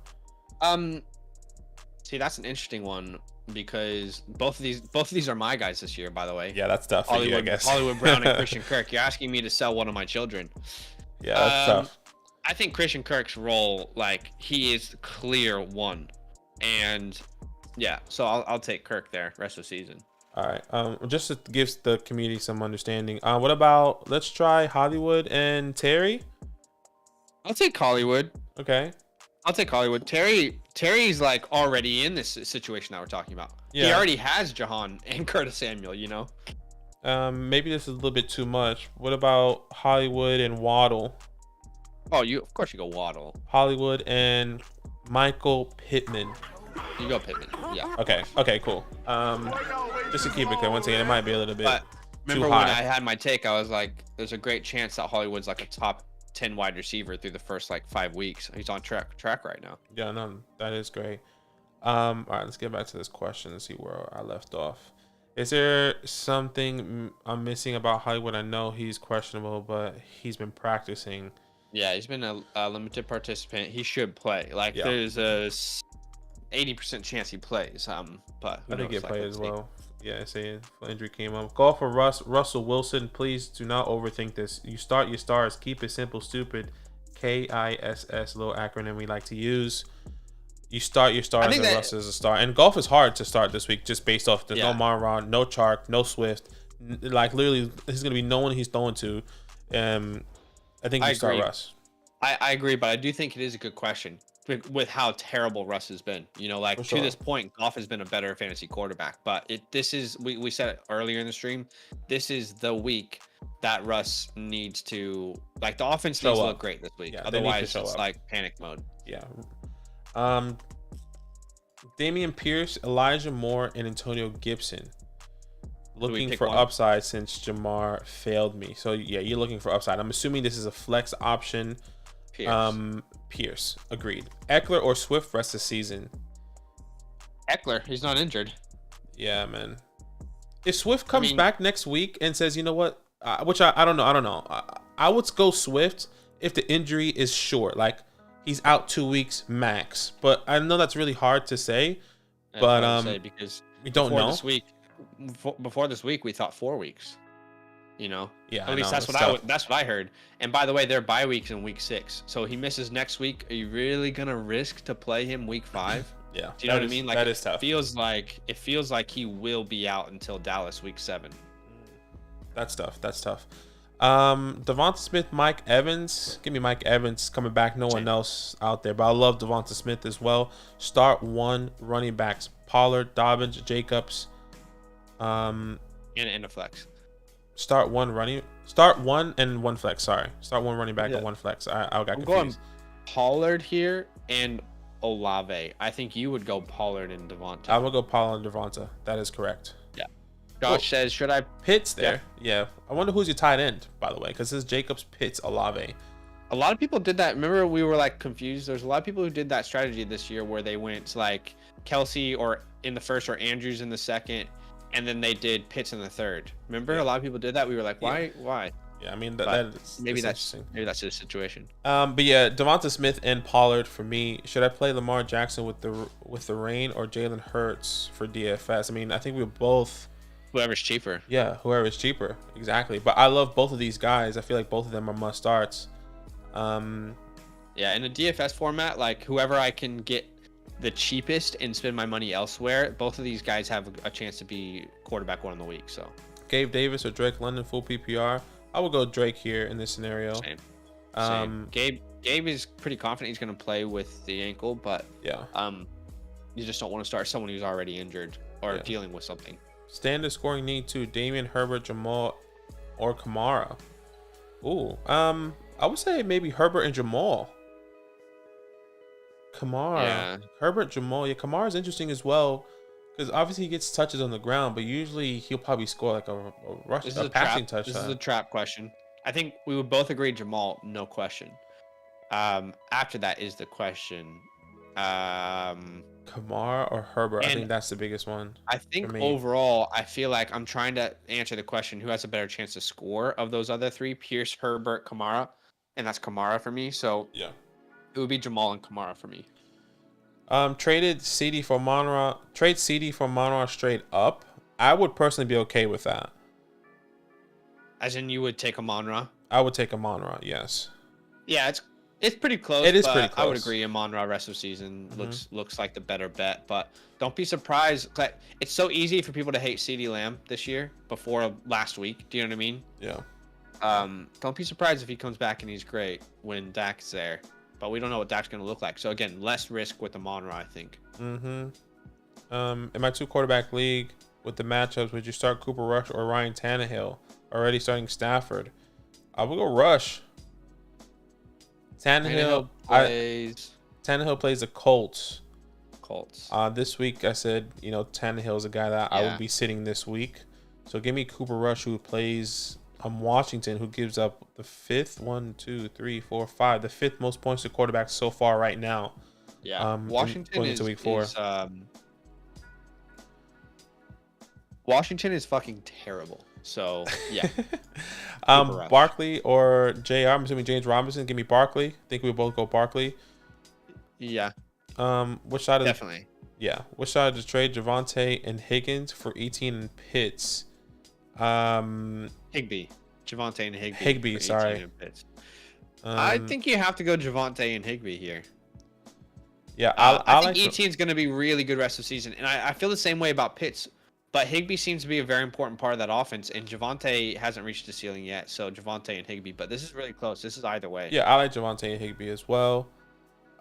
See, that's an interesting one because both of these are my guys this year, by the way. Yeah, that's tough for you, I guess. Hollywood Brown and Christian Kirk. You're asking me to sell one of my children. Yeah, that's tough. I think Christian Kirk's role, like he is clear one, and yeah, so I'll take Kirk there rest of the season. All right. Just to give the community some understanding. What about let's try Hollywood and Terry? I'll take Hollywood. Okay. I'll take Hollywood. Terry's like already in this situation that we're talking about. Yeah. He already has Jahan and Curtis Samuel, Maybe this is a little bit too much. What about Hollywood and Waddle? Oh, of course you go Waddle. Hollywood and Michael Pittman. You go Pittman. Yeah. Okay, cool. Just to keep it clear, once again, it might be a little bit but remember too high. when I had my take, I was like, there's a great chance that Hollywood's like a top 10 wide receiver through the first like 5 weeks. He's on track right now. Yeah, no, that is great. All right, let's get back to this question and see where I left off. Is there something I'm missing about Hollywood? I know he's questionable, but he's been practicing. Yeah, he's been a limited participant. He should play. Like there's a 80% chance he plays. But I think he'll play as well. Yeah, say injury came up. Golf for Russell Wilson. Please do not overthink this. You start your stars. Keep it simple, stupid. KISS, little acronym we like to use. You start your stars and Russ is a star. And golf is hard to start this week just based off there's no Monron, no Chark, no Swift. Like literally, there's gonna be no one he's throwing to. I think you start Russ. I agree, but I do think it is a good question with how terrible Russ has been. To this point, Goff has been a better fantasy quarterback. But this is we said it earlier in the stream. This is the week that Russ needs to the offense needs to look great this week. Yeah, otherwise, it's like panic mode. Yeah. Damian Pierce, Elijah Moore, and Antonio Gibson. Looking for upside since Jamar failed me. So yeah, you're looking for upside. I'm assuming this is a flex option. Pierce. Agreed. Eckler or Swift rest of the season? Eckler, he's not injured. Yeah, man. If Swift comes back next week and says, you know what, which I don't know. I would go Swift if the injury is short. Like he's out 2 weeks max. But I know that's really hard to say. Because we don't know. Before this week, we thought 4 weeks. Yeah. At least that's what I heard. And by the way, their bye week's in week 6, so he misses next week. Are you really gonna risk to play him week 5? Yeah. Do you know what I mean? Like that is tough. It feels like he will be out until Dallas week 7. That's tough. Devonta Smith, Mike Evans. Give me Mike Evans coming back. No one else out there, but I love Devonta Smith as well. Start 1 running backs: Pollard, Dobbins, Jacobs. And a flex. Start 1 and 1 flex. Sorry, start 1 running back and 1 flex. I got confused. Going Pollard here and Olave. I think you would go Pollard and Devonta. I will go Pollard and Devonta. That is correct. Yeah. Josh says, should I Pitts there? Yeah. I wonder who's your tight end, by the way, because this is Jacobs, Pitts, Olave. A lot of people did that. Remember, we were like confused. There's a lot of people who did that strategy this year where they went like Kelsey or in the first or Andrews in the second. And then they did Pitts in the third. Remember, a lot of people did that. We were like, why? Yeah, I mean maybe that's the situation. But yeah, Devonta Smith and Pollard for me. Should I play Lamar Jackson with the rain or Jalen Hurts for DFS? I mean, I think we're both whoever's cheaper. Yeah, whoever's cheaper, exactly. But I love both of these guys. I feel like both of them are must starts. Yeah, in a DFS format, like whoever I can get the cheapest and spend my money elsewhere, both of these guys have a chance to be quarterback 1 in the week. So Gabe Davis or Drake London full PPR. I would go Drake here in this scenario. Same. Gabe is pretty confident he's going to play with the ankle, but yeah. You just don't want to start someone who's already injured or dealing with something. Standard scoring need to Damien, Herbert, Jamal, or Kamara. Ooh, I would say maybe Herbert and Jamal. Kamara, Herbert, Jamal. Yeah, Kamara's interesting as well because obviously he gets touches on the ground, but usually he'll probably score like a rush, a passing touchdown. This is a trap question. I think we would both agree Jamal, no question. After that is the question. Kamara or Herbert? I think that's the biggest one. I think overall, I feel like I'm trying to answer the question: who has a better chance to score of those other three? Pierce, Herbert, Kamara, and that's Kamara for me. So yeah, it would be Jamal and Kamara for me. Traded CD for Monra. Trade CD for Monra straight up. I would personally be okay with that. As in, you would take a Monra? I would take a Monra. Yes. Yeah, it's pretty close. It is pretty close. I would agree. Amon-Ra rest of season looks like the better bet, but don't be surprised. It's so easy for people to hate CeeDee Lamb this year before last week. Do you know what I mean? Yeah. Don't be surprised if he comes back and he's great when Dak's there, but we don't know what Dak's going to look like. So again, less risk with Amon-Ra, I think. In my 2-quarterback league with the matchups, would you start Cooper Rush or Ryan Tannehill? Already starting Stafford. I will go Rush. Tannehill plays the Colts. This week I said, Tannehill is a guy that I would be sitting this week. So give me Cooper Rush, who plays Washington, who gives up the fifth most points to quarterbacks so far right now. Yeah, Washington into week 4. Washington is fucking terrible. So yeah. Barkley or JR? I'm assuming James Robinson. Give me Barkley. I think we both go Barkley. Yeah. Which side of definitely? Which side of the trade? Javonte and Higgins for 18 and Pitts. Higbee. Javonte and Higbee. Higbee, sorry. And Pitts. I think you have to go Javonte and Higbee here. Yeah, I think Etienne's going to be really good rest of the season, and I feel the same way about Pitts. But Higbee seems to be a very important part of that offense, and Javonte hasn't reached the ceiling yet. So Javonte and Higbee, but this is really close. This is either way. Yeah, I like Javonte and Higbee as well.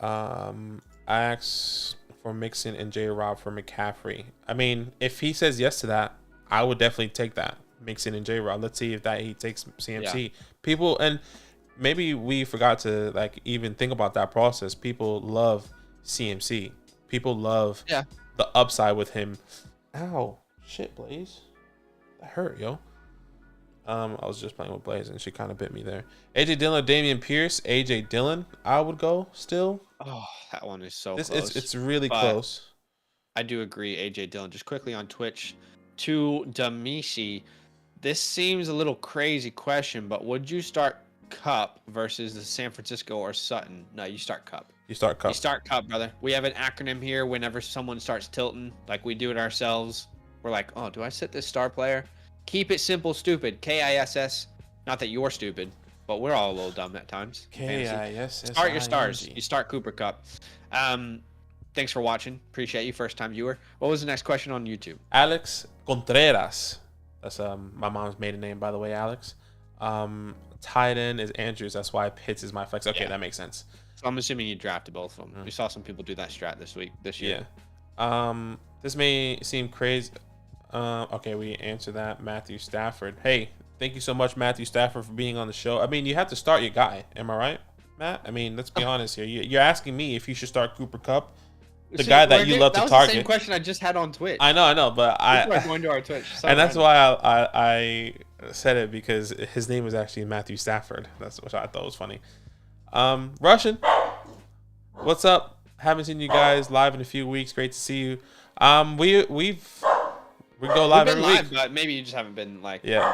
I asked for Mixon and J-Rob for McCaffrey. I mean, if he says yes to that, I would definitely take that, Mixon and J-Rob. Let's see if he takes CMC. Yeah. People, and maybe we forgot to even think about that process. People love CMC. People love the upside with him. Ow. Shit, Blaze. That hurt, yo. I was just playing with Blaze and she kind of bit me there. AJ Dillon, Damian Pierce. AJ Dillon, I would go still. Oh, that one is so close. It's really close. I do agree, AJ Dillon. Just quickly on Twitch to Damishi. This seems a little crazy question, but would you start Cup versus the San Francisco or Sutton? No, you start Cup. You start Cup. You start Cup, brother. We have an acronym here whenever someone starts tilting, like we do it ourselves. We're like, oh, do I sit this star player? Keep it simple, stupid. KISS. Not that you're stupid, but we're all a little dumb at times. KISS. Start your stars. You start Cooper Cup. Thanks for watching. Appreciate you, first time viewer. What was the next question on YouTube? Alex Contreras. That's my mom's maiden name, by the way, Alex. Tight end is Andrews. That's why Pitts is my flex. Okay, that makes sense. So I'm assuming you drafted both of them. We saw some people do that strat this year. Yeah. This may seem crazy. Okay, we answered that. Matthew Stafford. Hey, thank you so much, Matthew Stafford, for being on the show. I mean, you have to start your guy. Am I right, Matt? I mean, let's be honest here. You're asking me if you should start Cooper Kupp, the guy that you love to target. That was the same question I just had on Twitch. I know, but people are going to our Twitch. And that's why I said it, because his name is actually Matthew Stafford. That's what I thought was funny. Russian, what's up? Haven't seen you guys live in a few weeks. Great to see you. We go live every week, but maybe you just haven't been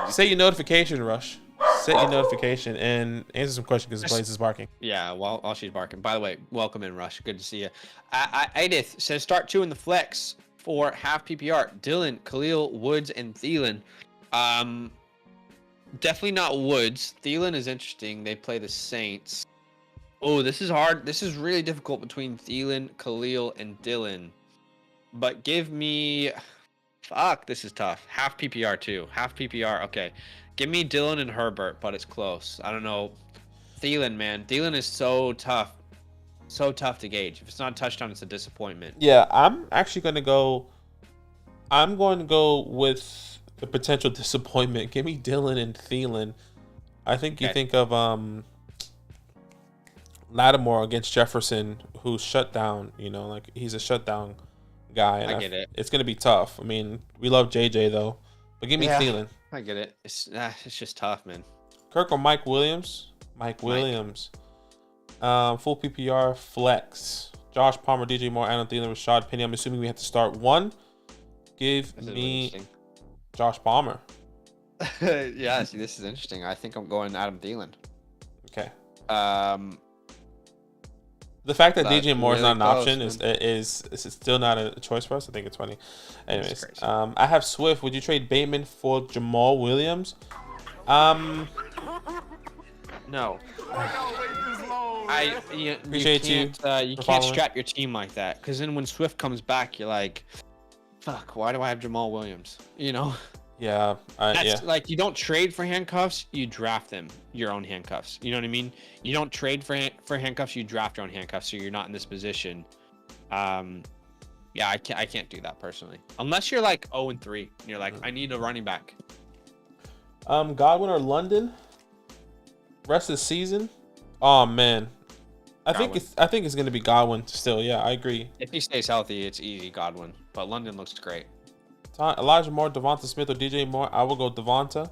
Set your notification, Rush. Set your notification and answer some questions because Blaze is barking. Yeah, while she's barking. By the way, welcome in, Rush. Good to see you. Edith says start 2 in the flex for half PPR. Dylan, Khalil, Woods, and Thielen. Definitely not Woods. Thielen is interesting. They play the Saints. Oh, this is hard. This is really difficult between Thielen, Khalil, and Dylan. But give me... Fuck, this is tough. Half PPR, too. Half PPR, okay. Give me Dylan and Herbert, but it's close. I don't know. Thielen, man. Thielen is so tough. So tough to gauge. If it's not a touchdown, it's a disappointment. Yeah, I'm actually going to go... I'm going to go with a potential disappointment. Give me Dylan and Thielen. I think you think of Lattimore against Jefferson, who's shut down. You know, like he's a shutdown guy. And I get it. It's going to be tough. I mean, we love JJ, though. But give me Thielen. I get it. It's just tough, man. Kirk or Mike Williams? Mike Williams. Full PPR flex. Josh Palmer, DJ Moore, Adam Thielen, Rashad Penny. I'm assuming we have to start one. Give me Josh Palmer. Yeah, see, this is interesting. I think I'm going Adam Thielen. Okay. The fact that DJ Moore is not an option is still not a choice for us. I think it's funny. Anyways, I have Swift. Would you trade Bateman for Jamal Williams? No. Appreciate you. You can't strap your team like that, because then when Swift comes back, you're like, fuck, why do I have Jamal Williams? You know? Yeah. Like, you don't trade for handcuffs, you draft them, your own handcuffs. You know what I mean? You don't trade for handcuffs, you draft your own handcuffs, so you're not in this position. Yeah, I can't do that personally. Unless you're like 0-3, and you're like, I need a running back. Godwin or London? Rest of the season? Oh man. I think it's gonna be Godwin still. Yeah, I agree. If he stays healthy, it's easy Godwin. But London looks great. Elijah Moore, Devonta Smith, or DJ Moore? I will go Devonta.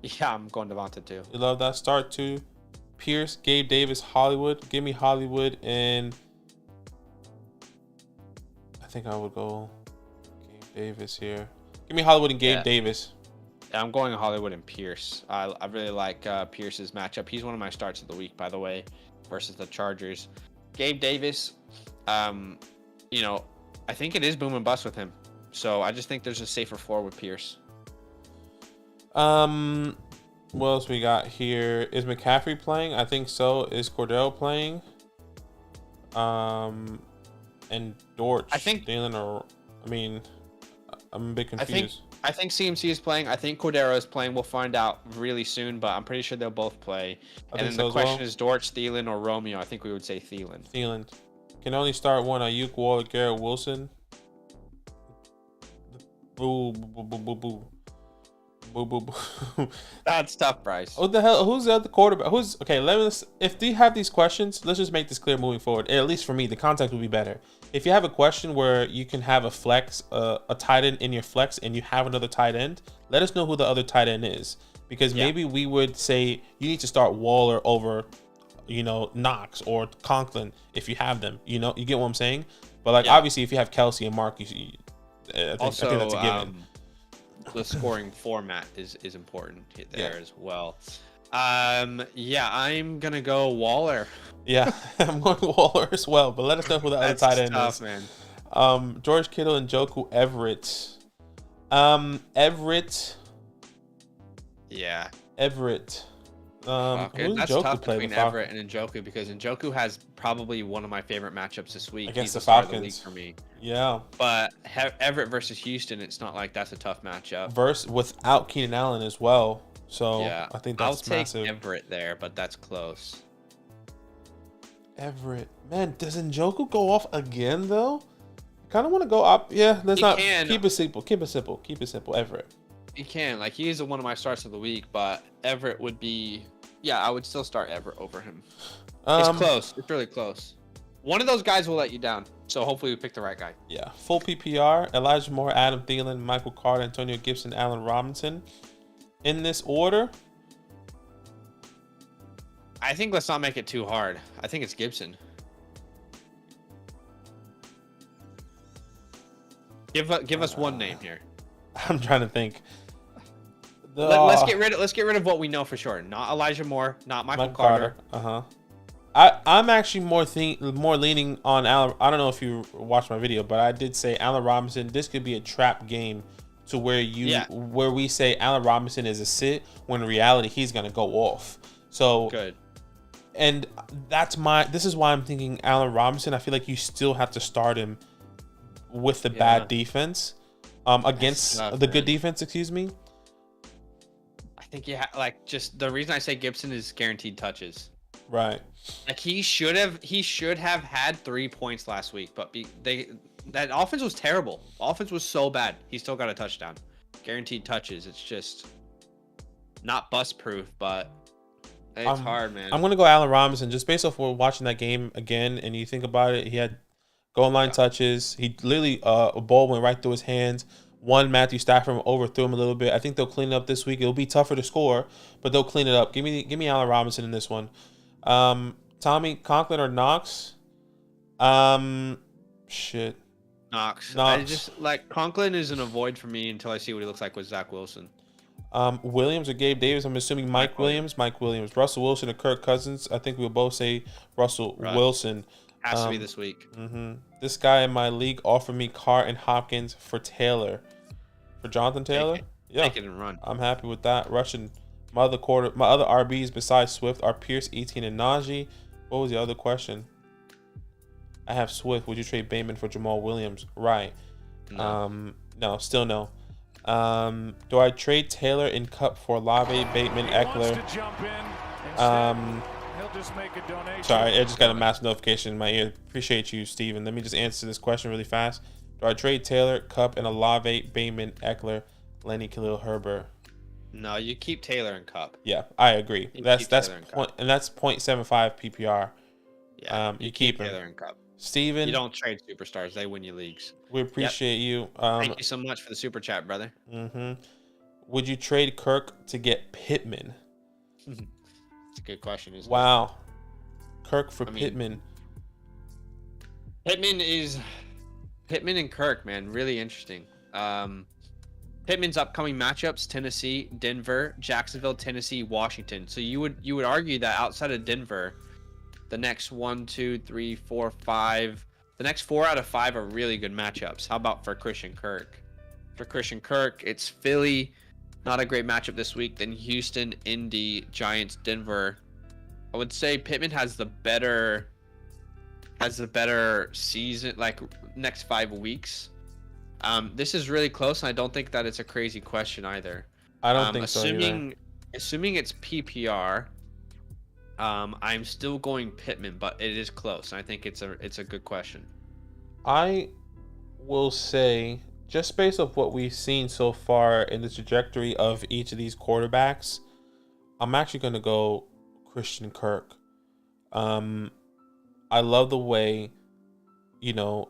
Yeah, I'm going Devonta too. You love that. Start 2. Pierce, Gabe Davis, Hollywood. Give me Hollywood, and I think I would go Gabe Davis here. Give me Hollywood and Gabe Davis. Yeah, I'm going Hollywood and Pierce. I really like Pierce's matchup. He's one of my starts of the week, by the way, versus the Chargers. Gabe Davis, you know, I think it is boom and bust with him. So I just think there's a safer floor with Pierce. What else we got here? Is McCaffrey playing? I think so. Is Cordell playing? And Dortch. I think Dylan or I'm a bit confused. I think CMC is playing. I think Cordero is playing. We'll find out really soon, but I'm pretty sure they'll both play. And then the question is Dortch, Thielen, or Romeo. I think we would say Thielen. Thielen. Can only start one. Ayuk, Waller, Garrett Wilson. Boo, boo, boo, boo, boo. Boo, boo, boo. That's tough, Bryce. What the hell? Who's the other quarterback? If you have these questions, let's just make this clear moving forward. At least for me, the context will be better. If you have a question where you can have a flex, a tight end in your flex, and you have another tight end, let us know who the other tight end is. Because maybe we would say you need to start Waller over, Knox or Conklin if you have them. You get what I'm saying? But obviously, if you have Kelsey and Mark, I think that's a given. The scoring format is important there as well. I'm gonna go Waller. Yeah, I'm going Waller as well. But let us know who the other tight end is. Man. George Kittle and Njoku, Everett. Everett. Yeah. Everett. Okay, that's tough between Everett and Njoku, because Njoku has probably one of my favorite matchups this week. Against He's the Falcons. Of the league for me. Yeah. But Everett versus Houston, it's not like that's a tough matchup. Without Keenan Allen as well. So yeah, I think that's massive. I'll take Everett there, but that's close. Everett. Man, does Njoku go off again though? I kind of want to go up. Yeah, let's not. Keep it simple. Keep it simple. Everett. He can. Like, he's one of my starts of the week, but Everett would be... Yeah, I would still start Everett over him. It's close. It's really close. One of those guys will let you down, so hopefully we pick the right guy. Yeah. Full PPR, Elijah Moore, Adam Thielen, Michael Carter, Antonio Gibson, Allen Robinson. In this order? I think let's not make it too hard. I think it's Gibson. Give us one name here. I'm trying to think. Let's get rid of what we know for sure. Not Elijah Moore, not Michael Carter. I'm actually more leaning on Allen. I don't know if you watched my video, but I did say Allen Robinson. This could be a trap game to where we say Allen Robinson is a sit when in reality he's gonna go off. So good. And this is why I'm thinking Allen Robinson. I feel like you still have to start him with the bad defense, against the good defense, excuse me. I think just the reason I say Gibson is guaranteed touches. Right. Like he should have had 3 points last week, but that offense was terrible. Offense was so bad. He still got a touchdown. Guaranteed touches. It's just not bust proof, but it's hard, man. I'm gonna go Allen Robinson just based off of watching that game again, and you think about it, he had goal line touches. He literally a ball went right through his hands. One Matthew Stafford overthrew him a little bit. I think they'll clean it up this week. It'll be tougher to score, but they'll clean it up. Give me Allen Robinson in this one. Tommy, Conklin or Knox? Shit. Knox. I just Conklin is an avoid for me until I see what he looks like with Zach Wilson. Williams or Gabe Davis? I'm assuming Mike Williams. Mike Williams. Russell Wilson or Kirk Cousins? I think we'll both say Russell Wilson. Has to be this week. This guy in my league offered me Carr and Hopkins for Taylor. For Jonathan Taylor? Take it and run. I'm happy with that. Rushing my other RBs besides Swift are Pierce, Etienne, and Najee. What was the other question? I have Swift. Would you trade Bateman for Jamal Williams? Right. No. No, still no. Do I trade Taylor in Cup for Olave, Bateman, Eckler? Sorry, I just got a mass notification in my ear. Appreciate you, Steven. Let me just answer this question really fast. Do I trade Taylor, Cup, and Olave, Bateman, Eckler, Lenny, Khalil, Herbert? No, you keep Taylor and Cup. Yeah, I agree. That's 0.75 PPR. Yeah, you keep him. Taylor and Cup. Steven, you don't trade superstars; they win you leagues. We appreciate you. Thank you so much for the super chat, brother. Would you trade Kirk to get Pittman? It's a good question, isn't it? Kirk for Pittman. Pittman and Kirk, man, really interesting. Pittman's upcoming matchups: Tennessee, Denver, Jacksonville, Tennessee, Washington. So you would argue that outside of Denver, the next 1, 2, 3, 4, 5, the next 4 out of 5 are really good matchups. How about for Christian Kirk? For Christian Kirk, it's Philly, not a great matchup this week. Then Houston, Indy, Giants, Denver. I would say Pittman has the better season, like next 5 weeks. This is really close, and I don't think that it's a crazy question either. I don't think so either. Assuming it's PPR, I'm still going Pittman, but it is close. I think it's a good question. I will say, just based off what we've seen so far in the trajectory of each of these quarterbacks, I'm actually going to go Christian Kirk. I love the way, and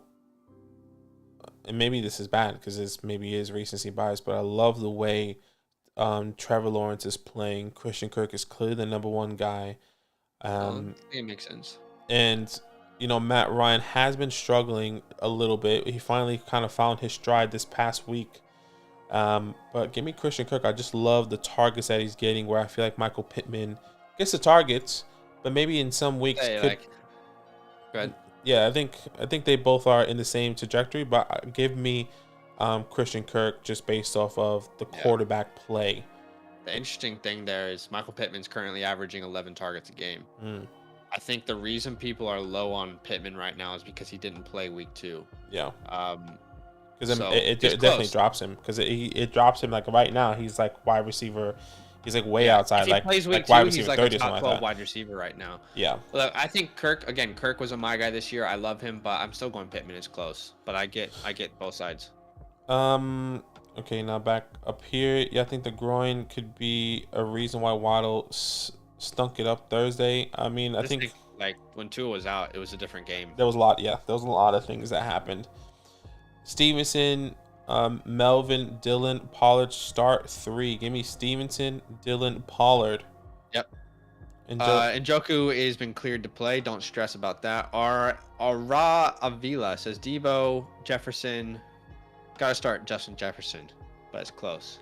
maybe this is bad because this maybe is recency bias, but I love the way Trevor Lawrence is playing. Christian Kirk is clearly the number one guy. It makes sense. And, Matt Ryan has been struggling a little bit. He finally kind of found his stride this past week. But give me Christian Kirk. I just love the targets that he's getting, where I feel like Michael Pittman gets the targets, but maybe in some weeks go ahead. Yeah, I think they both are in the same trajectory, but give me Christian Kirk just based off of the quarterback play. The interesting thing there is Michael Pittman's currently averaging 11 targets a game. I think the reason people are low on Pittman right now is because he didn't play week 2. Yeah. Because it definitely drops him. Because it drops him, like right now, he's like wide receiver. He's like way outside. If he plays week 2, wide receiver he's like 30 a top or 12 wide receiver right now. Yeah. Look, I think Kirk was my guy this year. I love him, but I'm still going Pittman. It's close. But I get both sides. Okay, now back up here. Yeah, I think the groin could be a reason why Waddle stunk it up Thursday. I mean, I think like when Tua was out, it was a different game. There was a lot. Yeah, there was a lot of things that happened. Stevenson, Melvin, Dillon, Pollard, start 3. Give me Stevenson, Dillon, Pollard. Yep. Njoku has been cleared to play. Don't stress about that. Ra Avila says Debo, Jefferson. Gotta start Justin Jefferson, but it's close.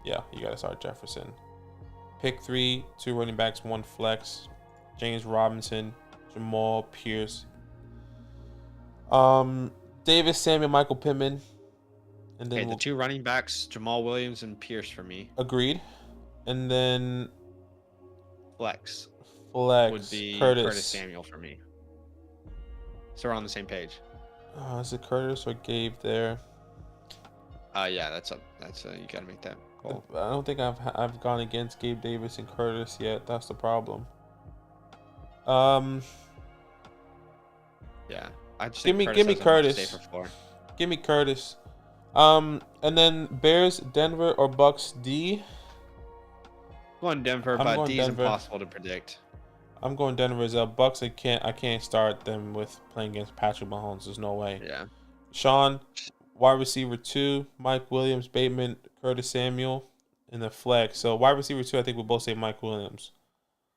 Yeah, you gotta start Jefferson. Pick 3, 2 running backs, 1 flex. James Robinson, Jamal, Pierce. Davis, Samuel, Michael Pittman. And then the 2 running backs, Jamal Williams and Pierce for me. Agreed. And then Flex. would be Curtis. Curtis Samuel for me. So we're on the same page. Is it Curtis or Gabe there? Yeah, that's you gotta make that call. I don't think I've gone against Gabe Davis and Curtis yet. That's the problem. Yeah, I just give me Curtis. Give me Curtis. And then Bears, Denver, or Bucks D. Going Denver, but D is impossible to predict. I'm going Denver as well. Bucks, I can't start them with playing against Patrick Mahomes. There's no way. Yeah. Sean, wide receiver 2, Mike Williams, Bateman, Curtis Samuel, in the flex. So wide receiver 2, I think we'll both say Mike Williams.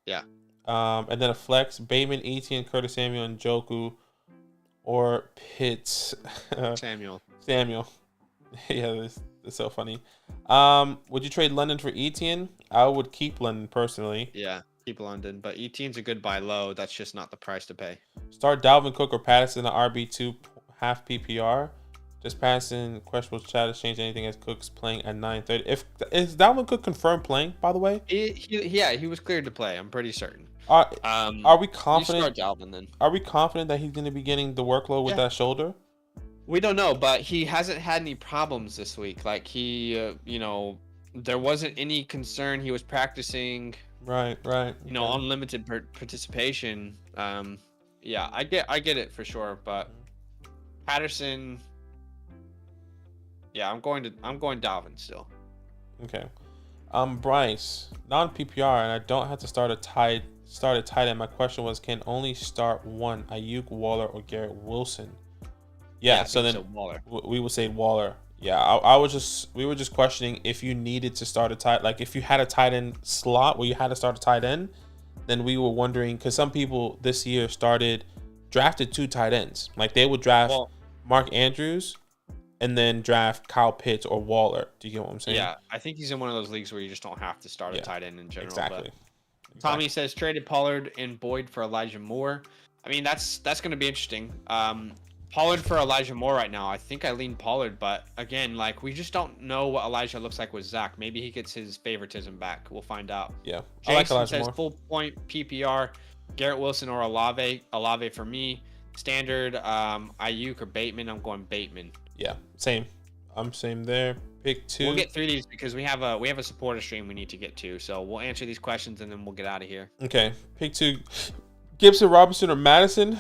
Yeah. And then a flex, Bateman, Etienne, Curtis Samuel, and Njoku, or Pitts. Samuel. Yeah, that's so funny. Would you trade London for Etienne? I would keep London personally. Yeah, keep London, but Etienne's a good buy low. That's just not the price to pay. Start Dalvin Cook or Patterson at RB2 half PPR. Just Patterson, questionable status, change anything as Cook's playing at 9:30. Is Dalvin Cook confirmed playing, by the way? He was cleared to play. I'm pretty certain. Are we confident? You start Dalvin then. Are we confident that he's going to be getting the workload with that shoulder? We don't know, but he hasn't had any problems this week. Like there wasn't any concern. He was practicing. Right. Unlimited participation. Yeah, I get it for sure, but Patterson. Yeah, I'm going Dalvin still. Okay. Bryce, non PPR, and I don't have to start a tight end. My question was, can only start one Ayuk, Waller, or Garrett Wilson? Yeah, so then we would say Waller. Yeah, we were just questioning if you needed to start a tight, like if you had a tight end slot where you had to start a tight end, then we were wondering, because some people this year drafted 2 tight ends. Like they would draft Mark Andrews and then draft Kyle Pitts or Waller. Do you get what I'm saying? Yeah, I think he's in one of those leagues where you just don't have to start a tight end in general. Exactly. Tommy says traded Pollard and Boyd for Elijah Moore. I mean, that's going to be interesting. Pollard for Elijah Moore right now. I think I lean Pollard, but again, like we just don't know what Elijah looks like with Zach. Maybe he gets his favoritism back. We'll find out. Yeah, Jason I like Elijah says Moore. Full point PPR, Garrett Wilson or Olave. Olave for me. Standard Ayuk or Bateman. I'm going Bateman. Yeah, same. I'm same there. Pick 2. We'll get through these because we have a supporter stream we need to get to. So we'll answer these questions and then we'll get out of here. Okay, pick 2. Gibson, Robinson, or Madison?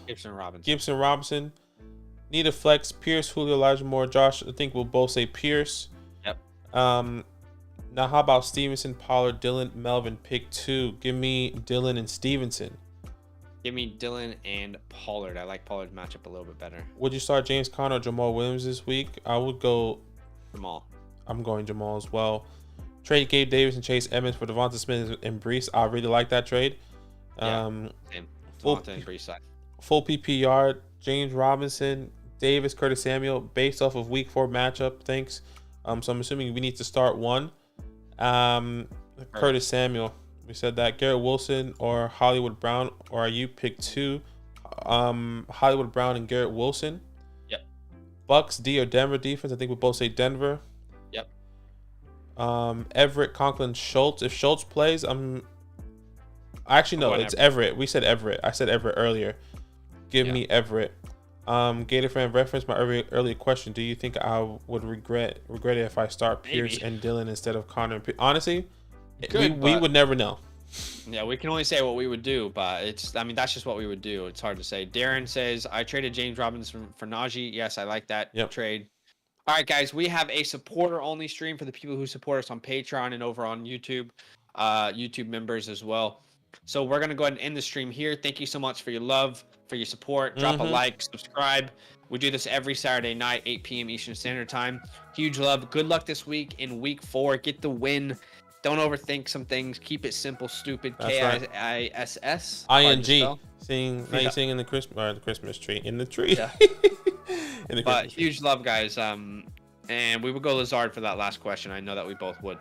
Gibson Robinson. Need a flex. Pierce, Julio, Elijah Moore, Josh. I think we'll both say Pierce. Yep. Now how about Stevenson, Pollard, Dylan, Melvin? Pick 2. Give me Dylan and Stevenson. Give me Dylan and Pollard. I like Pollard's matchup a little bit better. Would you start James Conner or Jamal Williams this week? I would go Jamal. I'm going Jamal as well. Trade Gabe Davis and Chase Edmonds for Devonta Smith and Brees. I really like that trade. Same. Devonta and Brees side. Full PPR, James Robinson, Davis, Curtis Samuel, based off of week 4 matchup. Thanks. So I'm assuming we need to start one. Curtis Samuel. We said that. Garrett Wilson or Hollywood Brown, or are you pick 2? Hollywood Brown and Garrett Wilson. Yep. Bucks D or Denver defense. I think we both say Denver. Yep. Everett, Conklin, Schultz. If Schultz plays, actually no, it's Everett. We said Everett. I said Everett earlier. Give me Everett. Gator fan reference my earlier question. Do you think I would regret it if I start Pierce and Dylan instead of Connor? Honestly, we would never know. Yeah, we can only say what we would do, but that's just what we would do. It's hard to say. Darren says, I traded James Robinson for Najee. Yes, I like that trade. All right, guys, we have a supporter-only stream for the people who support us on Patreon and over on YouTube, YouTube members as well. So we're going to go ahead and end the stream here. Thank you so much for your love, for your support. Drop a like, subscribe. We do this every Saturday night, 8 p.m. Eastern Standard Time. Huge love. Good luck this week in week 4. Get the win. Don't overthink some things. Keep it simple, stupid. Kiss. ING. Sing in the Christmas tree. In the tree. Yeah. But huge love, guys. And we would go Lazard for that last question. I know that we both would.